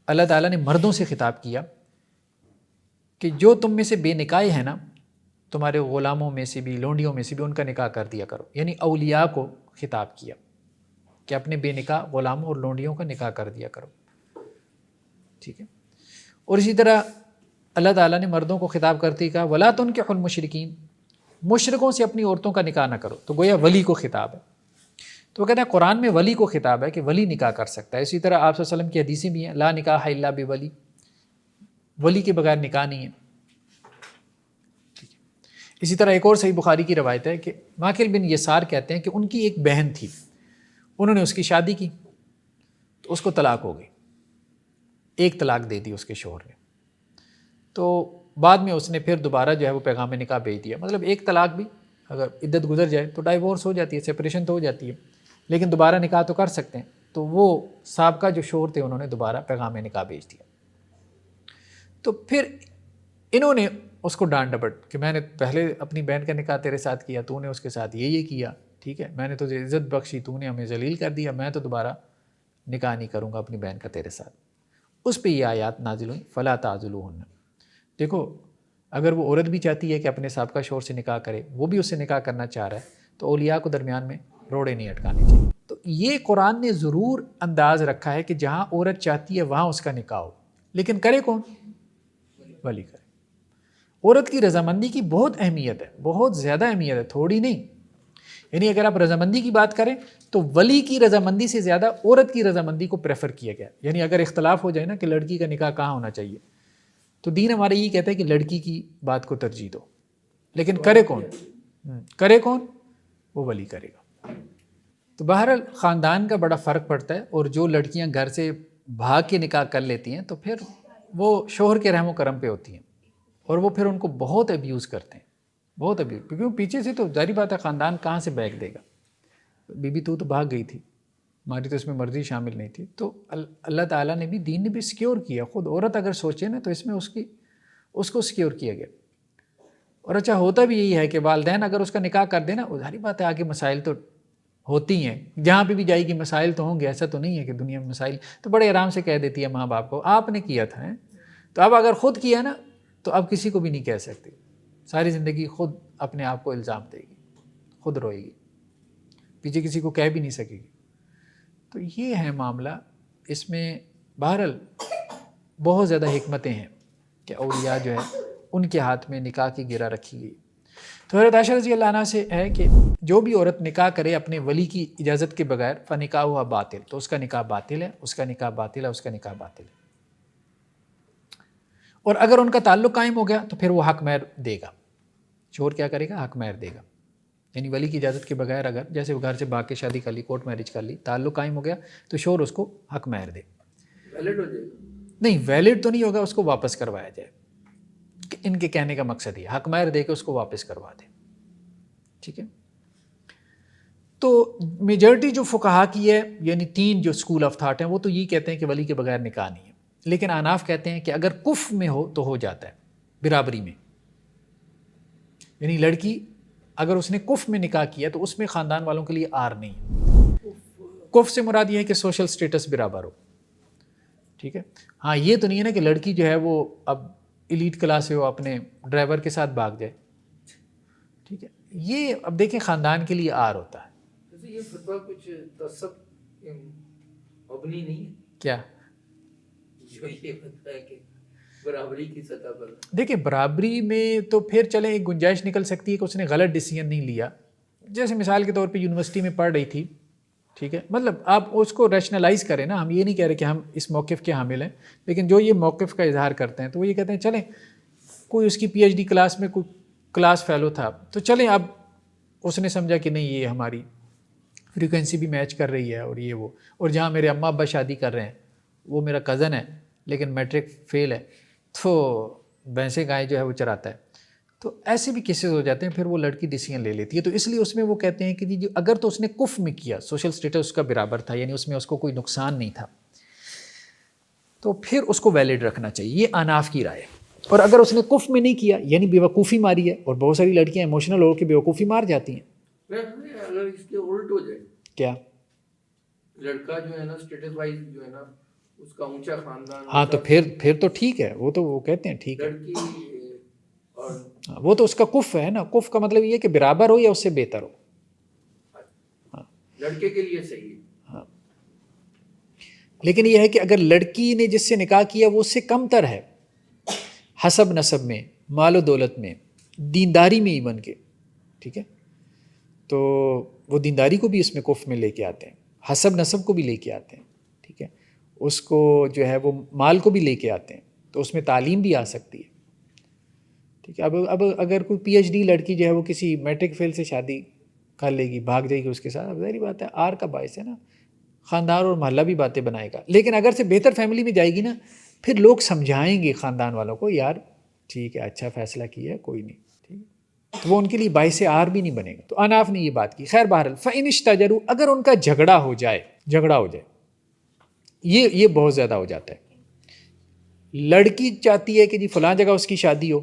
A: اللہ تعالیٰ نے مردوں سے خطاب کیا کہ جو تم میں سے بے نکاح ہیں نا، تمہارے غلاموں میں سے بھی، لونڈیوں میں سے بھی ان کا نکاح کر دیا کرو، یعنی اولیاء کو خطاب کیا، کہ اپنے بے نکاح غلاموں اور لونڈیوں کا نکاح کر دیا کرو. ٹھیک ہے. اور اسی طرح اللہ تعالیٰ نے مردوں کو خطاب کرتے ہی کہا وَلَا تُنْكِحُوا الْمُشْرِكِينَ، مشرکوں سے اپنی عورتوں کا نکاح نہ کرو. تو گویا ولی کو خطاب ہے. تو وہ کہتے ہیں قرآن میں ولی کو خطاب ہے کہ ولی نکاح کر سکتا ہے. اسی طرح آپ صلی اللہ علیہ وسلم کی حدیثیں بھی ہیں لا نکاح الا بولی، ولی کے بغیر نکاح نہیں ہے. اسی طرح ایک اور صحیح بخاری کی روایت ہے کہ ماکل بن یسار کہتے ہیں کہ ان کی ایک بہن تھی، انہوں نے اس کی شادی کی تو اس کو طلاق ہو گئی، ایک طلاق دے دی اس کے شوہر نے. تو بعد میں اس نے پھر دوبارہ جو ہے وہ پیغام نکاح بھیج دیا. مطلب ایک طلاق بھی اگر عدت گزر جائے تو ڈائیورس ہو جاتی ہے، سپریشن تو ہو جاتی ہے، لیکن دوبارہ نکاح تو کر سکتے ہیں. تو وہ سابقہ جو شوہر تھے انہوں نے دوبارہ پیغام نکاح بھیج دیا. تو پھر انہوں نے اس کو ڈانٹ ڈپٹ کہ میں نے پہلے اپنی بہن کا نکاح تیرے ساتھ کیا، تو نے اس کے ساتھ یہ کیا، ٹھیک ہے، میں نے تجھے عزت بخشی، تو نے ہمیں ذلیل کر دیا، میں تو دوبارہ نکاح نہیں کروں گا اپنی بہن کا تیرے ساتھ. اس پہ یہ آیات نازل ہوئی فلا تعضلوہن. دیکھو اگر وہ عورت بھی چاہتی ہے کہ اپنے سابقہ شوہر سے نکاح کرے، وہ بھی اس سے نکاح کرنا چاہ رہا ہے، تو اولیاء کو درمیان میں روڑے نہیں اٹکانے چاہیے. تو یہ قرآن نے ضرور انداز رکھا ہے کہ جہاں عورت چاہتی ہے وہاں اس کا نکاح ہو، لیکن کرے کون؟ ولی کرے. عورت کی رضامندی کی بہت اہمیت ہے، بہت زیادہ اہمیت ہے، تھوڑی نہیں. یعنی اگر آپ رضامندی کی بات کریں تو ولی کی رضامندی سے زیادہ عورت کی رضامندی کو پریفر کیا گیا. یعنی اگر اختلاف ہو جائے نا کہ لڑکی کا نکاح کہاں ہونا چاہیے، تو دین ہمارے یہ کہتا ہے کہ لڑکی کی بات کو ترجیح دو، لیکن کرے کون؟ کرے کون؟ وہ ولی کرے گا. تو بہرحال خاندان کا بڑا فرق پڑتا ہے، اور جو لڑکیاں گھر سے بھاگ کے نکاح کر لیتی ہیں تو پھر وہ شوہر کے رحم و کرم پہ ہوتی ہیں، اور وہ پھر ان کو بہت ابیوز کرتے ہیں، بہت ابیوز. کیونکہ پیچھے سے تو ظاہری بات ہے خاندان کہاں سے بیک دے گا. بی بی تو بھاگ گئی تھی، ہماری تو اس میں مرضی شامل نہیں تھی. تو اللہ تعالیٰ نے بھی، دین نے بھی سیکیور کیا. خود عورت اگر سوچے نا تو اس میں اس کو سیکیور کیا گیا. اور اچھا ہوتا بھی یہی ہے کہ والدین اگر اس کا نکاح کر دیں نا، ظاہری بات ہے آگے مسائل تو ہوتی ہیں، جہاں پہ بھی جائے گی مسائل تو ہوں گے. ایسا تو نہیں ہے کہ دنیا میں مسائل، تو بڑے آرام سے کہہ دیتی ہے ماں باپ کو آپ نے کیا تھا. تو اب اگر خود کیا نا تو اب کسی کو بھی نہیں کہہ سکتے، ساری زندگی خود اپنے آپ کو الزام دے گی، خود روئے گی، پیچھے کسی کو کہہ بھی نہیں سکے گی. تو یہ ہے معاملہ. اس میں بہرحال بہت زیادہ حکمتیں ہیں کہ اولیاء جو ہے ان کے ہاتھ میں نکاح کی گرہ رکھی گئی. تو حضرت عائشہ رضی اللہ عنہ سے ہے کہ جو بھی عورت نکاح کرے اپنے ولی کی اجازت کے بغیر فنکاحها باطل، تو اس کا نکاح باطل ہے، اس کا نکاح باطل ہے، اس کا نکاح باطل ہے. اور اگر ان کا تعلق قائم ہو گیا تو پھر وہ حق مہر دے گا. شوہر کیا کرے گا؟ حق مہر دے گا. یعنی ولی کی اجازت کے بغیر اگر جیسے وہ گھر سے بھاگ کے شادی کر لی، کورٹ میرج کر لی، تعلق قائم ہو گیا تو شوہر اس کو حق مہر دے.
C: ویلڈ ہو جائے گا؟
A: نہیں ویلڈ تو نہیں ہوگا، اس کو واپس کروایا جائے. ان کے کہنے کا مقصد یہ حق مہر دے کے اس کو واپس کروا دے. ٹھیک ہے. تو میجورٹی جو فقہا کی ہے، یعنی 3 جو اسکول آف تھاٹ ہیں، وہ تو یہ کہتے ہیں کہ ولی کے بغیر نکاح نہیں ہے. لیکن احناف کہتے ہیں کہ اگر کف میں ہو تو ہو جاتا ہے، برابری میں. یعنی لڑکی اگر اس نے کف میں نکاح کیا تو اس میں خاندان والوں کے لیے آر نہیں ہے. کف سے مراد یہ ہے کہ سوشل سٹیٹس برابر ہو. ٹھیک ہے. ہاں یہ تو نہیں ہے نا کہ لڑکی جو ہے وہ اب ایلیٹ کلاس سے وہ اپنے ڈرائیور کے ساتھ بھاگ جائے. ٹھیک ہے. یہ اب دیکھیں خاندان کے لیے آر ہوتا ہے.
C: یہ فتویٰ کچھ تعصب مبنی نہیں ہے
A: کیا
C: جو یہ فتویٰ ہے کہ برابری کی سطح پر؟
A: دیکھیں برابری میں تو پھر چلیں ایک گنجائش نکل سکتی ہے کہ اس نے غلط ڈیسیژن نہیں لیا. جیسے مثال کے طور پہ یونیورسٹی میں پڑھ رہی تھی، ٹھیک ہے، مطلب آپ اس کو ریشنلائز کریں نا. ہم یہ نہیں کہہ رہے کہ ہم اس موقف کے حامل ہیں، لیکن جو یہ موقف کا اظہار کرتے ہیں تو وہ یہ کہتے ہیں چلیں کوئی اس کی پی ایچ ڈی کلاس میں کوئی کلاس فیلو تھا، تو چلیں اب اس نے سمجھا کہ نہیں یہ ہماری فریکوینسی بھی میچ کر رہی ہے اور یہ وہ، اور جہاں میرے اماں ابا شادی کر رہے ہیں وہ میرا کزن ہے لیکن میٹرک فیل ہے، تو بھینسیں گائے جو ہے وہ چراتا ہے. تو ایسے بھی کیسز ہو جاتے ہیں، پھر وہ لڑکی ڈیسیژن لے لیتی ہے. تو اس لیے اس میں وہ کہتے ہیں کہ جی اگر تو اس نے کف میں کیا، سوشل سٹیٹس اس کا برابر تھا، یعنی اس میں اس کو کوئی نقصان نہیں تھا، تو پھر اس کو ویلڈ رکھنا چاہیے. یہ احناف کی رائے ہے. اور اگر اس نے کف میں نہیں کیا یعنی بیوقوفی ماری ہے، اور بہت ساری لڑکیاں ایموشنل ہو کے بیوقوفی مار جاتی ہیں.
C: اگر اس کے الٹ ہو جائے،
A: کیا
C: لڑکا جو ہے نا اسٹیٹس وائز جو ہے نا اس کا اونچا خاندان،
A: ہاں تو پھر تو ٹھیک ہے، وہ تو وہ کہتے ہیں ٹھیک ہے.
C: لڑکی اور
A: وہ تو اس کا کف ہے نا. کف کا مطلب یہ ہے کہ برابر ہو یا اس سے بہتر ہو.
C: لڑکے کے لیے صحیح ہے.
A: ہاں لیکن یہ ہے کہ اگر لڑکی نے جس سے نکاح کیا وہ اس سے کم تر ہے حسب نسب میں، مال و دولت میں، دینداری میں ایون کے، ٹھیک ہے، تو وہ دینداری کو بھی اس میں کف میں لے کے آتے ہیں، حسب نسب کو بھی لے کے آتے ہیں، ٹھیک ہے، اس کو جو ہے وہ مال کو بھی لے کے آتے ہیں، تو اس میں تعلیم بھی آ سکتی ہے، ٹھیک ہے۔ اب اگر کوئی پی ایچ ڈی لڑکی جو ہے وہ کسی میٹرک فیل سے شادی کر لے گی، بھاگ جائے گی اس کے ساتھ، اب ظاہری بات ہے آر کا باعث ہے نا، خاندان اور محلہ بھی باتیں بنائے گا، لیکن اگر سے بہتر فیملی میں جائے گی نا، پھر لوگ سمجھائیں گے خاندان والوں کو، یار ٹھیک ہے اچھا فیصلہ کیا ہے، کوئی نہیں، ٹھیک ہے، تو وہ ان کے لیے باعث آر بھی نہیں بنے گا۔ تو اناف نے یہ بات کی۔ خیر بہرحال فَإِنِ اشْتَجَرُوا، اگر ان کا جھگڑا ہو جائے، یہ بہت زیادہ ہو جاتا ہے۔ لڑکی چاہتی ہے کہ جی فلاں جگہ اس کی شادی ہو،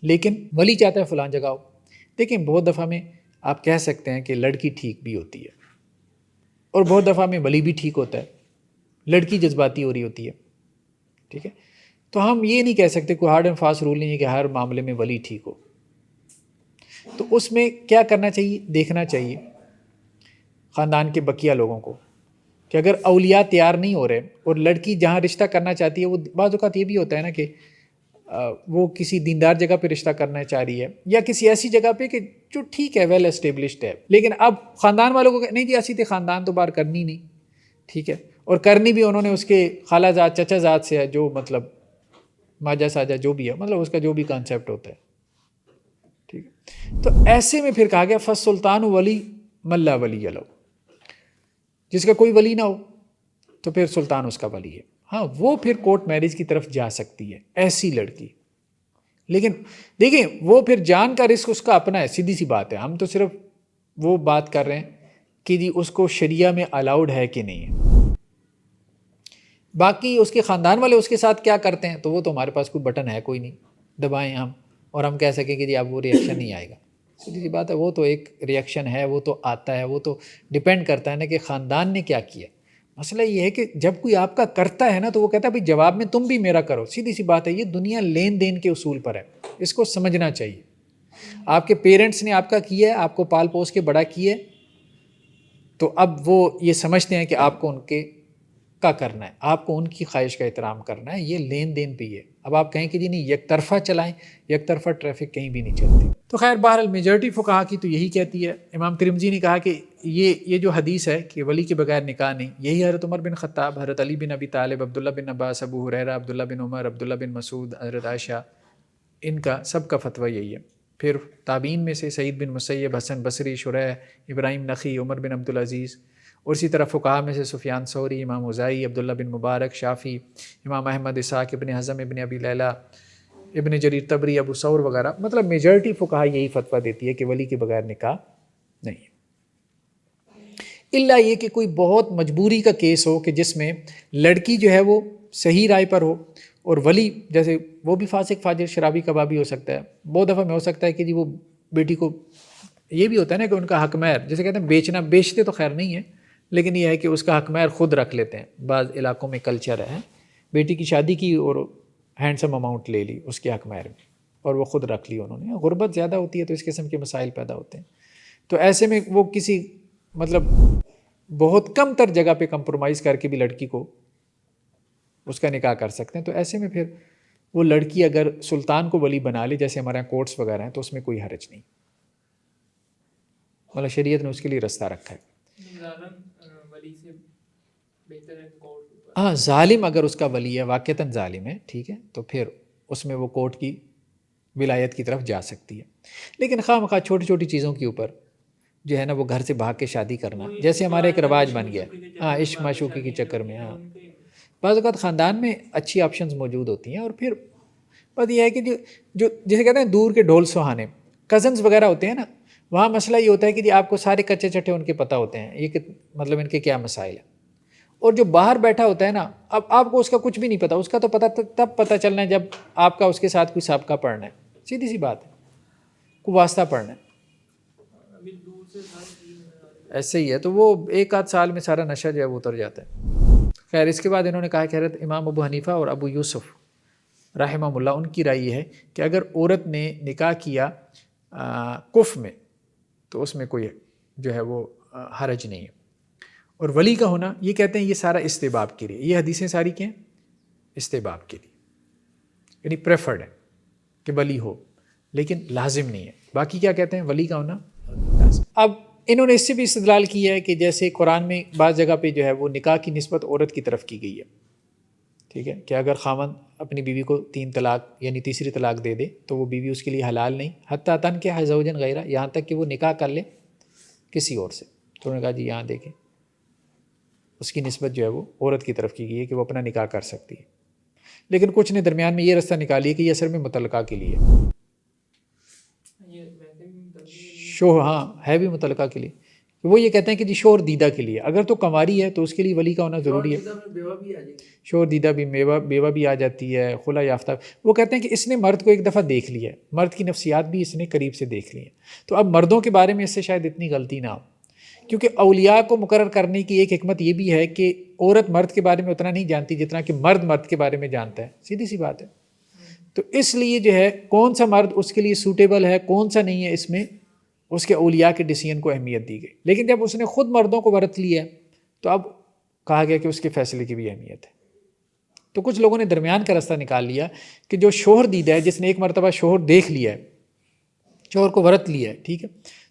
A: لیکن ولی چاہتا ہے فلاں جگہ ہو۔ دیکھیں بہت دفعہ میں آپ کہہ سکتے ہیں کہ لڑکی ٹھیک بھی ہوتی ہے، اور بہت دفعہ میں ولی بھی ٹھیک ہوتا ہے، لڑکی جذباتی ہو رہی ہوتی ہے، ٹھیک ہے۔ تو ہم یہ نہیں کہہ سکتے، کوئی ہارڈ اینڈ فاسٹ رول نہیں ہے کہ ہر معاملے میں ولی ٹھیک ہو۔ تو اس میں کیا کرنا چاہیے؟ دیکھنا چاہیے خاندان کے بقیہ لوگوں کو، کہ اگر اولیاء تیار نہیں ہو رہے اور لڑکی جہاں رشتہ کرنا چاہتی ہے، وہ بعض اوقات یہ بھی ہوتا ہے نا کہ وہ کسی دیندار جگہ پہ رشتہ کرنا چاہ رہی ہے، یا کسی ایسی جگہ پہ کہ جو ٹھیک ہے، ویل اسٹیبلشڈ ہے، لیکن اب خاندان والوں کو نہیں جی ایسی تھی خاندان تو بار کرنی نہیں، ٹھیک ہے، اور کرنی بھی انہوں نے اس کے خالہ زاد چچا زاد سے ہے، جو مطلب ماجا ساجا جو بھی ہے، مطلب اس کا جو بھی کانسیپٹ ہوتا ہے، ٹھیک ہے۔ تو ایسے میں پھر کہا گیا فالسلطان ولی من لا ولی لہ، جس کا کوئی ولی نہ ہو تو پھر سلطان اس کا ولی ہے، ہاں وہ پھر کورٹ میرج کی طرف جا سکتی ہے ایسی لڑکی، لیکن دیکھیں وہ پھر جان کا رسک اس کا اپنا ہے، سیدھی سی بات ہے، ہم تو صرف وہ بات کر رہے ہیں کہ جی اس کو شریعہ میں الاؤڈ ہے کہ نہیں ہے، باقی اس کے خاندان والے اس کے ساتھ کیا کرتے ہیں تو وہ تو ہمارے پاس کوئی بٹن ہے کوئی نہیں دبائیں ہم اور ہم کہہ سکیں کہ جی اب وہ ریئیکشن نہیں آئے گا، سیدھی سی بات ہے، وہ تو ایک ریئیکشن ہے، وہ تو آتا ہے، وہ تو ڈیپینڈ کرتا ہے نا کہ خاندان نے کیا کیا۔ مسئلہ یہ ہے کہ جب کوئی آپ کا کرتا ہے نا تو وہ کہتا ہے بھائی جواب میں تم بھی میرا کرو، سیدھی سی بات ہے، یہ دنیا لین دین کے اصول پر ہے، اس کو سمجھنا چاہیے۔ آپ کے پیرنٹس نے آپ کا کیا ہے، آپ کو پال پوس کے بڑا کیا ہے، تو اب وہ یہ سمجھتے ہیں کہ آپ کو ان کے کا کرنا ہے، آپ کو ان کی خواہش کا احترام کرنا ہے، یہ لین دین پہ ہی ہے۔ اب آپ کہیں کہ جی نہیں یک طرفہ چلائیں، یک طرفہ ٹریفک کہیں بھی نہیں چلتی۔ تو خیر بہرحال میجورٹی فقہا کی تو یہی کہتی ہے۔ امام ترمذی نے کہا کہ یہ جو حدیث ہے کہ ولی کے بغیر نکاح نہیں، یہی حضرت عمر بن خطاب، حضرت علی بن ابی طالب، عبداللہ بن عباس، ابو ہریرہ، عبداللہ بن عمر، عبداللہ بن مسعود، حضرت عائشہ، ان کا سب کا فتویٰ یہی ہے۔ پھر تابعین میں سے سعید بن مسیب، حسن بصری، شریح، ابراہیم نخعی، عمر بن عبدالعزیز، اور اسی طرح فقہا میں سے سفیان ثوری، امام اوزاعی، عبداللہ بن مبارک، شافعی، امام احمد، اسحاق ابن حزم، ابن ابی لیلہ، ابن جریر طبری، ابو ثور وغیرہ، مطلب میجورٹی فقہا یہی فتویٰ دیتی ہے کہ ولی کے بغیر نکاح نہیں، الا یہ کہ کوئی بہت مجبوری کا کیس ہو کہ جس میں لڑکی جو ہے وہ صحیح رائے پر ہو اور ولی جیسے وہ بھی فاسق فاجر شرابی کبابی ہو سکتا ہے، بہت دفعہ میں ہو سکتا ہے کہ جی وہ بیٹی کو یہ بھی ہوتا ہے نا کہ ان کا حق مہر جیسے کہتے ہیں بیچنا، بیچتے تو خیر نہیں ہے لیکن یہ ہے کہ اس کا حق مہر خود رکھ لیتے ہیں، بعض علاقوں میں کلچر ہے، بیٹی کی شادی کی اور ہینڈسم اماؤنٹ لے لی اس کے حق مہر میں اور وہ خود رکھ لی انہوں نے، غربت زیادہ ہوتی ہے تو اس قسم کے مسائل پیدا ہوتے ہیں، تو ایسے میں وہ کسی مطلب بہت کم تر جگہ پہ کمپرومائز کر کے بھی لڑکی کو اس کا نکاح کر سکتے ہیں، تو ایسے میں پھر وہ لڑکی اگر سلطان کو ولی بنا لے جیسے ہمارے یہاں کورٹس وغیرہ ہیں تو اس میں کوئی حرج نہیں، مطلب شریعت نے اس کے لیے رستہ رکھا ہے۔
B: ظالم ولی سے بہتر ہے کورٹ۔
A: ہاں ظالم اگر اس کا ولی ہے واقعتاً ظالم ہے، ٹھیک ہے، تو پھر اس میں وہ کورٹ کی ولایت کی طرف جا سکتی ہے، لیکن خواہ مخواہ چھوٹی چھوٹی چیزوں کے اوپر جو ہے نا وہ گھر سے بھاگ کے شادی کرنا جیسے ہمارا ایک رواج بن گیا، ہاں عشق معشوقی کے چکر میں، ہاں بعض اوقات خاندان میں اچھی آپشنز موجود ہوتی ہیں، اور پھر بات یہ ہے کہ جو جسے کہتے ہیں دور کے ڈھول سہانے کزنز وغیرہ ہوتے ہیں نا، وہاں مسئلہ یہ ہوتا ہے کہ جی آپ کو سارے کچے چٹے ان کے پتہ ہوتے ہیں، یہ کہ مطلب ان کے کیا مسائل ہیں، اور جو باہر بیٹھا ہوتا ہے نا اب آپ کو اس کا کچھ بھی نہیں پتہ، اس کا تو پتہ تب پتہ چلنا ہے جب آپ کا اس کے ساتھ کوئی سابقہ پڑھنا ہے، سیدھی سی بات ہے، کوئی واسطہ پڑھنا ہے، ایسے ہی ہے، تو وہ ایک آدھ سال میں سارا نشہ جو ہے وہ اتر جاتا ہے۔ خیر اس کے بعد انہوں نے کہا کہ حضرت امام ابو حنیفہ اور ابو یوسف رحمہ اللہ ان کی رائے یہ ہے کہ اگر عورت نے نکاح کیا کف میں تو اس میں کوئی جو ہے وہ حرج نہیں ہے، اور ولی کا ہونا یہ کہتے ہیں یہ سارا استحباب کے لیے، یہ حدیثیں ساری کیا ہیں استحباب کے لیے، یعنی پریفرڈ ہے کہ ولی ہو لیکن لازم نہیں ہے. باقی کیا کہتے ہیں ولی کا ہونا لازم. اب انہوں نے اس سے بھی استدلال کیا ہے کہ جیسے قرآن میں بعض جگہ پہ جو ہے وہ نکاح کی نسبت عورت کی طرف کی گئی ہے، ٹھیک ہے، کہ اگر خاوند اپنی بیوی کو 3 طلاق یعنی تیسری طلاق دے دے تو وہ بیوی اس کے لیے حلال نہیں، حتیٰ تنکح زوجا غیرہ، یہاں تک کہ وہ نکاح کر لے کسی اور سے. تو انہوں نے کہا جی یہاں دیکھیں اس کی نسبت جو ہے وہ عورت کی طرف کی گئی ہے کہ وہ اپنا نکاح کر سکتی ہے. لیکن کچھ نے درمیان میں یہ رستہ نکالی ہے کہ یہ اثر میں متعلقہ کے لیے شوہر، ہاں ہے بھی متعلقہ کے لیے. وہ یہ کہتے ہیں کہ جی شوہر دیدہ کے لیے، اگر تو کنواری ہے تو اس کے لیے ولی کا ہونا ضروری ہے. شوہر دیدہ بھی بیوہ بھی آ جاتی ہے، خلا یافتہ. وہ کہتے ہیں کہ اس نے مرد کو ایک دفعہ دیکھ لیا ہے، مرد کی نفسیات بھی اس نے قریب سے دیکھ لی ہیں. تو اب مردوں کے بارے میں اس سے شاید اتنی غلطی نہ ہو، کیونکہ اولیاء کو مقرر کرنے کی ایک حکمت یہ بھی ہے کہ عورت مرد کے بارے میں اتنا نہیں جانتی جتنا کہ مرد مرد کے بارے میں جانتا ہے. سیدھی سی بات ہے. تو اس لیے جو ہے کون سا مرد اس کے لیے سوٹیبل ہے کون سا نہیں ہے، اس میں اس کے اولیاء کے ڈیسیژن کو اہمیت دی گئی. لیکن جب اس نے خود مردوں کو ورت لیا ہے تو اب کہا گیا کہ اس کے فیصلے کی بھی اہمیت ہے. تو کچھ لوگوں نے درمیان کا راستہ نکال لیا کہ جو شوہر دیدہ ہے، جس نے ایک مرتبہ شوہر دیکھ لیا ہے، شوہر کو ورت لیا ہے، ٹھیک ہے،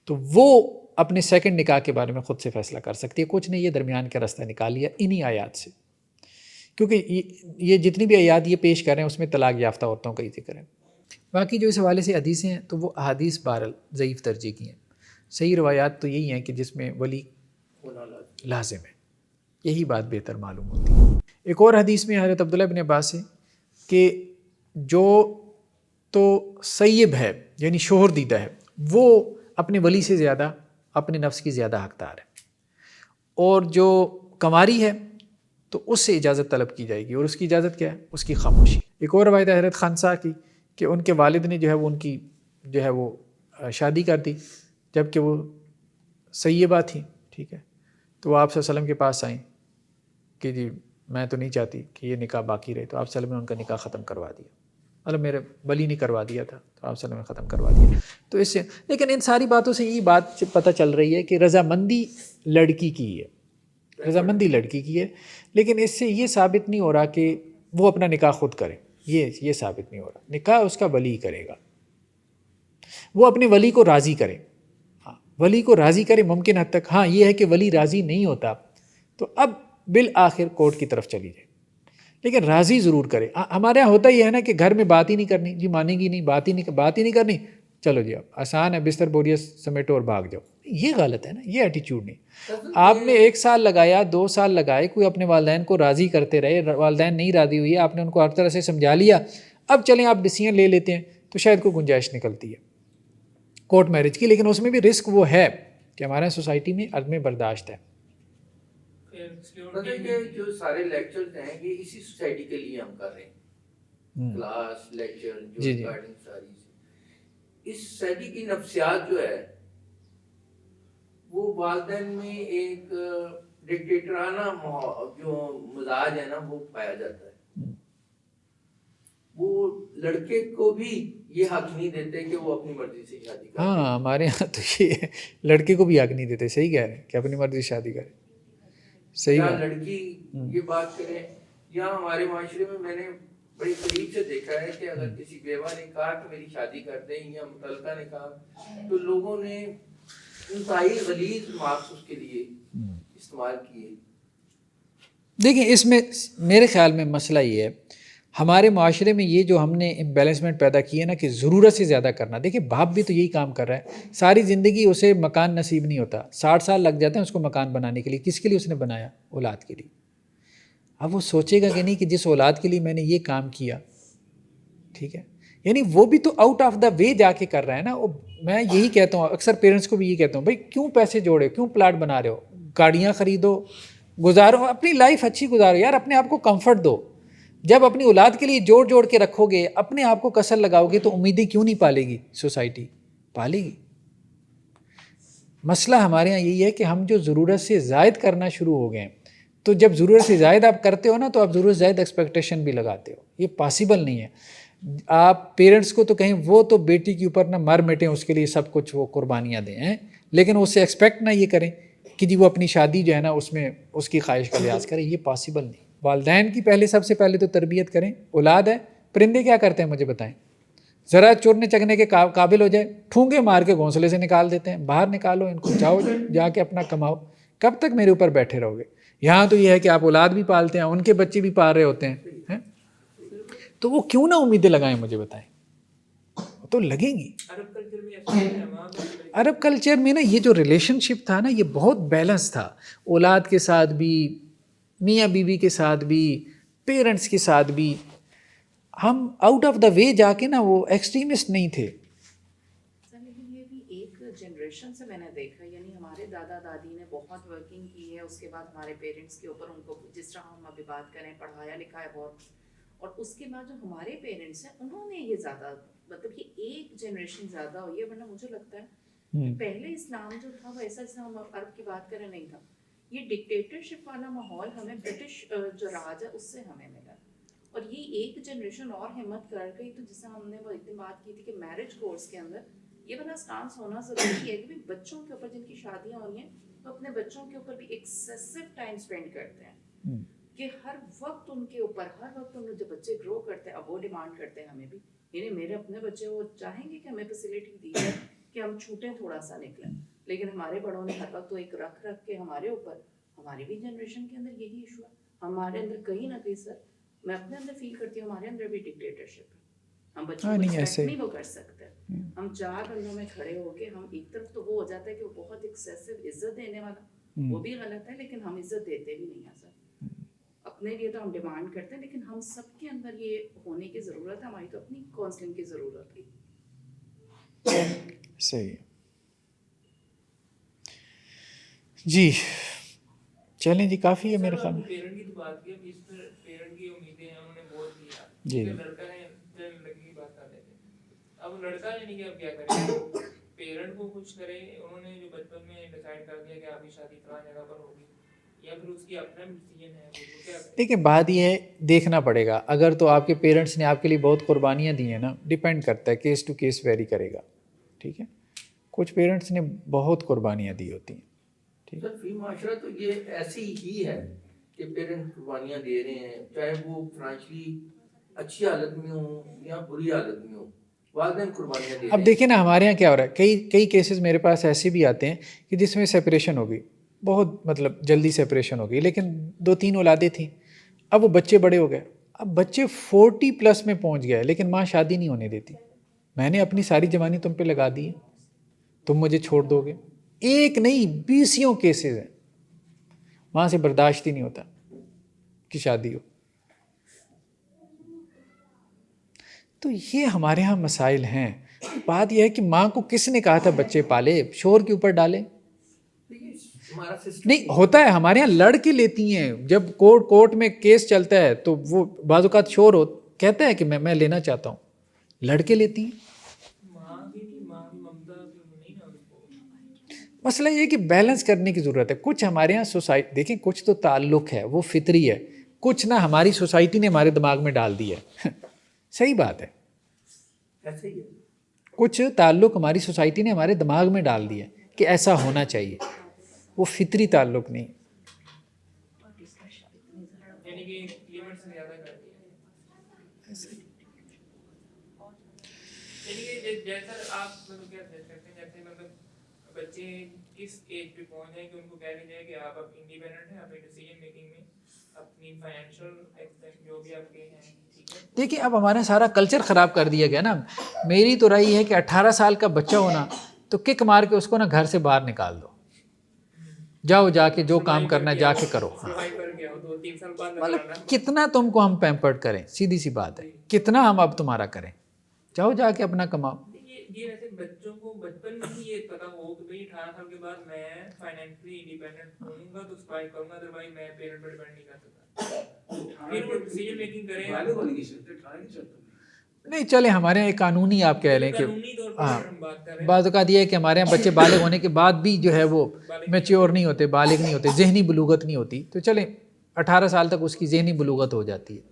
A: تو وہ اپنے سیکنڈ نکاح کے بارے میں خود سے فیصلہ کر سکتی ہے. کچھ نے یہ درمیان کا راستہ نکال لیا انہی آیات سے، کیونکہ یہ جتنی بھی آیات یہ پیش کر رہے ہیں اس میں طلاق یافتہ عورتوں کا ہی ذکر ہے. باقی جو اس حوالے سے حدیثیں ہیں تو وہ احادیث بہرحال ضعیف درجے کی ہیں. صحیح روایات تو یہی ہیں کہ جس میں ولی لازم ہے، یہی بات بہتر معلوم ہوتی ہے. ایک اور حدیث میں حضرت عبداللہ بن عباس سے کہ جو تو سیب ہے یعنی شوہر دیدہ ہے وہ اپنے ولی سے زیادہ اپنے نفس کی زیادہ حقدار ہے، اور جو کنواری ہے تو اس سے اجازت طلب کی جائے گی، اور اس کی اجازت کیا ہے؟ اس کی خاموشی. ایک اور روایت ہے حضرت خانسا کی کہ ان کے والد نے جو ہے وہ ان کی جو ہے وہ شادی کر دی جب کہ وہ سیبہ تھیں، ٹھیک ہے. تو وہ آپ صلی اللہ علیہ وسلم کے پاس آئیں کہ جی میں تو نہیں چاہتی کہ یہ نکاح باقی رہے. تو آپ صلی اللہ علیہ وسلم نے ان کا نکاح ختم کروا دیا، مطلب میرے ولی نے کروا دیا تھا تو آپ صلی اللہ علیہ وسلم نے ختم کروا دیا. تو اس سے لیکن ان ساری باتوں سے یہ بات پتہ چل رہی ہے کہ رضامندی لڑکی کی ہے، رضامندی لڑکی کی ہے، لیکن اس سے یہ ثابت نہیں ہو رہا کہ وہ اپنا نکاح خود کرے. یہ ثابت نہیں ہو رہا. نکاح اس کا ولی کرے گا، وہ اپنے ولی کو راضی کرے. ہاں ولی کو راضی کرے ممکن حد تک. ہاں یہ ہے کہ ولی راضی نہیں ہوتا تو اب بالآخر کورٹ کی طرف چلی جائے، لیکن راضی ضرور کرے. ہمارے یہاں ہوتا یہ ہے نا کہ گھر میں بات ہی نہیں کرنی، جی مانیں گی نہیں، بات ہی نہیں کرنی، چلو جی اب آسان ہے بستر بوریہ سمیٹو اور بھاگ جاؤ. یہ غلط ہے نا، یہ ایٹیچیوڈ نہیں. آپ نے 1 سال لگایا، 2 سال لگائے، کوئی اپنے والدین کو راضی کرتے رہے، والدین نہیں راضی ہوئی، آپ نے ان کو ہر طرح سے سمجھا لیا، اب چلیں آپ ڈیسیژن لے لیتے ہیں تو شاید کوئی گنجائش نکلتی ہے کورٹ میرج کی. لیکن اس میں بھی رسک وہ ہے کہ ہمارے سوسائٹی میں عدم برداشت ہے.
C: یہ جو سارے لیکچرز ہیں یہ اسی سوسائٹی کے لیے ہم کر رہے ہیں، کلاس لیکچر جو ریکارڈنگ ساری اس سوسائٹی کی نفسیات جو ہے وہ والدین میں ایک ڈکٹیٹرانہ جو مزاج ہے نا وہ پایا جاتا ہے. وہ لڑکے کو بھی یہ حق نہیں دیتے کہ وہ اپنی مرضی سے شادی کرے.
A: ہاں ہمارے یہاں تو یہ لڑکے کو بھی حق نہیں دیتے. صحیح کہہ رہے ہیں کہ اپنی مرضی سے شادی کرے. صحیح
C: یا لڑکی یہ بات کرے، یا ہمارے معاشرے میں میں نے بڑی قریب سے دیکھا ہے کہ اگر کسی بیوہ نے کہا کہ میری شادی کر دیں یا متعلقہ نے کہا تو لوگوں نے انتہائی غلیظ مارکس اس کے لیے استعمال کیے.
A: دیکھیں اس میں میرے خیال میں مسئلہ یہ ہے ہمارے معاشرے میں یہ جو ہم نے امبیلنسمنٹ پیدا کی ہے نا کہ ضرورت سے زیادہ کرنا. دیکھیں باپ بھی تو یہی کام کر رہا ہے، ساری زندگی اسے مکان نصیب نہیں ہوتا، 60 سال لگ جاتے ہیں اس کو مکان بنانے کے لیے. کس کے لیے اس نے بنایا؟ اولاد کے لیے. اب وہ سوچے گا کہ نہیں کہ جس اولاد کے لیے میں نے یہ کام کیا، ٹھیک ہے، یعنی وہ بھی تو آؤٹ آف دا وے جا کے کر رہا ہے نا. میں یہی کہتا ہوں، اکثر پیرنٹس کو بھی یہی کہتا ہوں، بھائی کیوں پیسے جوڑے، کیوں پلاٹ بنا رہے ہو، گاڑیاں خریدو، گزارو، اپنی لائف اچھی گزارو یار، اپنے آپ کو کمفرٹ دو. جب اپنی اولاد کے لیے جوڑ کے رکھو گے، اپنے آپ کو کسر لگاؤ گے تو امیدیں کیوں نہیں پالے گی سوسائٹی؟ پالے گی. مسئلہ ہمارے ہاں یہی ہے کہ ہم جو ضرورت سے زائد کرنا شروع ہو گئے ہیں، تو جب ضرورت سے زائد آپ کرتے ہو نا تو آپ ضرورت سے زائد ایکسپیکٹیشن بھی لگاتے ہو. یہ پاسبل نہیں ہے. آپ پیرنٹس کو تو کہیں وہ تو بیٹی کے اوپر نہ مر مٹیں، اس کے لیے سب کچھ وہ قربانیاں دیں ہیں، لیکن اس سے ایکسپیکٹ نہ یہ کریں کہ جی وہ اپنی شادی جو ہے نا اس میں اس کی خواہش کا لحاظ کرے، یہ پاسبل نہیں. والدین کی پہلے سب سے پہلے تو تربیت کریں. اولاد ہے، پرندے کیا کرتے ہیں مجھے بتائیں؟ ذرا چرنے چگنے کے قابل ہو جائے ٹھونگے مار کے گھونسلے سے نکال دیتے ہیں. باہر نکالو ان کو، جاؤ جا کے اپنا کماؤ. کب تک میرے اوپر بیٹھے رہو گے؟ یہاں تو یہ ہے کہ آپ اولاد بھی پالتے ہیں، ان کے بچے بھی پال رہے ہوتے ہیں. تو وہ کیوں نہ امیدیں لگائیں مجھے بتائیں؟ تو لگیں گی. عرب کلچر میں نا یہ جو ریلیشن شپ تھا نا یہ بہت بیلنس تھا. اولاد کے ساتھ بھی، میاں بیوی کے ساتھ بھی، پیرنٹس کے ساتھ بھی. ہم آؤٹ آف دا وے جا کے نا وہ ایکسٹریمسٹ نہیں تھے.
D: لیکن یہ بھی ایک جنریشن سے میں نے دیکھا، یعنی ہمارے دادا دادی نے بہت ورکنگ کی ہے، اس کے بعد ہمارے پیرنٹس کے اوپر ان کو جس طرح ہم ابھی بات کریں پڑھایا لکھایا بہت، اور اس کے بعد جو ہمارے پیرنٹس ہیں انہوں نے یہ زیادہ مطلب یہ ایک جنریشن زیادہ ہوئی ہے. ورنہ مجھے لگتا ہے کہ پہلے اسلام جو تھا وہ ایسا جیسے ہم عرب کی بات کریں نہیں تھا. یہ ڈکٹیٹرشپ والا ماحول ہمیں برٹش جو راج ہے اس سے ہمیں ملا، اور یہ ایک جنریشن اور ہمت کر گئی. تو جسے ہم نے وہ ایک دن بات کی تھی کہ میرج کورس کے اندر یہ والا سٹانس ہونا ضروری ہے کہ بچوں کے اوپر جن کی شادیاں ہو رہی ہیں تو اپنے بچوں کے اوپر بھی ایکسیسو ٹائم اسپینڈ کرتے ہیں کہ ہر وقت ان کے اوپر، ہر وقت ان جب بچے گرو کرتے ہیں اب وہ ڈیمانڈ کرتے ہیں ہمیں بھی، یعنی میرے اپنے بچے وہ چاہیں گے کہ ہمیں فیسلٹی دی ہے کہ ہم چھوٹیں تھوڑا سا نکلیں، لیکن ہمارے بڑوں نے ہر وقت تو ایک رکھ کے ہمارے اوپر. ہماری بھی جنریشن کے اندر یہی ایشو ہے. ہمارے اندر کہیں نہ کہیں سر میں اپنے اندر فیل کرتی ہوں ہمارے اندر بھی ڈکٹیٹرشپ ہے. ہم بچوں کو ایکسپیکٹ نہیں وہ کر سکتے. ہم چار بندوں میں کھڑے ہو کے ہم ایک طرف تو وہ ہو جاتا ہے کہ وہ بہت ایکسیسو عزت دینے والا، وہ بھی غلط ہے، لیکن ہم عزت دیتے بھی نہیں ہیں سر. اپنے لیے تو ہم ڈیمانڈ کرتے ہیں، لیکن ہم سب کے اندر یہ ہونے کی ضرورت ہے. ہماری تو اپنی کاؤنسلنگ کی ضرورت ہے.
A: صحیح جی. چلیں جی کافی ہے میرے خیال میں.
B: پیرنٹ کی تو بات کی، اس پر پیرنٹ کی امیدیں ہیں، انہوں نے بہت کیا.
A: جی
B: لڑکا ہے لڑکی کی بات کر لیتے ہیں. اب لڑکا یعنی کہ اب کیا کرے، پیرنٹ کو خوش کرے. انہوں نے جو بچپن میں ڈیسائیڈ کر دیا کہ آپ کی شادی فلاں جگہ پر ہوگی، یا پھر اس کی اپنا ڈیسیژن ہے.
A: دیکھیں بات یہ ہے دیکھنا پڑے گا. اگر تو آپ کے پیرنٹس نے آپ کے لیے بہت قربانیاں دی ہیں نا، ڈیپینڈ کرتا ہے، کیس ٹو کیس ویری کرے گا. ٹھیک ہے، کچھ پیرنٹس نے بہت قربانیاں دی ہوتی ہیں.
C: سر فی معاشرہ تو یہ ایسی ہی ہے کہ پیرنٹ قربانیاں دے رہے ہیں، چاہے وہ فائنینشلی اچھی حالت میں ہوں یا بری حالت میں ہوں، والدین قربانیاں دے رہے ہیں.
A: اب دیکھیں نا ہمارے یہاں کیا ہو رہا ہے، کئی کیسز میرے پاس ایسے بھی آتے ہیں کہ جس میں سیپریشن ہو گئی، بہت مطلب جلدی سیپریشن ہو گئی، لیکن 2-3 اولادیں تھیں. اب وہ بچے بڑے ہو گئے، اب بچے 40+ میں پہنچ گئے، لیکن ماں شادی نہیں ہونے دیتی. میں نے اپنی ساری جوانی تم پہ لگا دی ہے، تم مجھے چھوڑ دو گے. ایک نہیں 20 کیسز ہیں، وہاں سے برداشت ہی نہیں ہوتا کہ شادی ہو. تو یہ ہمارے ہاں مسائل ہیں. بات یہ ہے کہ ماں کو کس نے کہا تھا بچے پالے، شور کے اوپر ڈالے؟ نہیں ہوتا ہے ہمارے یہاں لڑ کے لیتی ہیں. جب کورٹ میں کیس چلتا ہے تو وہ بعض اوقات شور کہتا ہے کہ میں لینا چاہتا ہوں، لڑ کے لیتی ہیں. مسئلہ یہ کہ بیلنس کرنے کی ضرورت ہے. کچھ ہمارے یہاں سوسائٹی دیکھیں، کچھ تو تعلق ہے وہ فطری ہے، کچھ نہ ہماری سوسائٹی نے ہمارے دماغ میں ڈال دی ہے. صحیح بات ہے، کچھ تعلق ہماری سوسائٹی نے ہمارے دماغ میں ڈال دیا کہ ایسا ہونا چاہیے، وہ فطری تعلق نہیں.
B: بچے کس ایج پہ پہنچ جائیں کہ ان کو کہہ دیا جائے کہ آپ اب انڈیپینڈنٹ ہیں، اپنی ڈیسیجن میکنگ میں اپنی فائنینشیل جو بھی آپ کے ہیں.
A: دیکھیں اب ہمارا سارا کلچر خراب کر دیا گیا نا. میری تو رائے ہے کہ 18 سال کا بچہ ہونا تو کک مار کے اس کو نا گھر سے باہر نکال دو، جاؤ جا کے جو کام کرنا جا کے کرو. مطلب کتنا تم کو ہم پیمپرڈ کریں، سیدھی سی بات ہے، کتنا ہم اب تمہارا کریں، جاؤ جا کے اپنا کماؤ.
B: یہ ویسے بچوں کو بچپن میں ہی یہ پتا ہو کہ بھئی 18 سال کے بعد میں فائنینشلی انڈیپینڈنٹ ہوں گا تو سپائے کروں گا، ادروائز میں پیرنٹ پر ڈیپینڈ نہیں کر سکتا. پھر وہ ڈیسیجن میکنگ کریں.
A: نہیں چلے ہمارے یہاں ایک قانونی آپ کہہ لیں کہ بعض اوقات یہ ہے کہ ہمارے یہاں بچے بالغ ہونے کے بعد بھی جو ہے وہ میچیور نہیں ہوتے، بالغ نہیں ہوتے، ذہنی بلوغت نہیں ہوتی. تو چلیں 18 سال تک اس کی ذہنی بلوغت ہو جاتی ہے.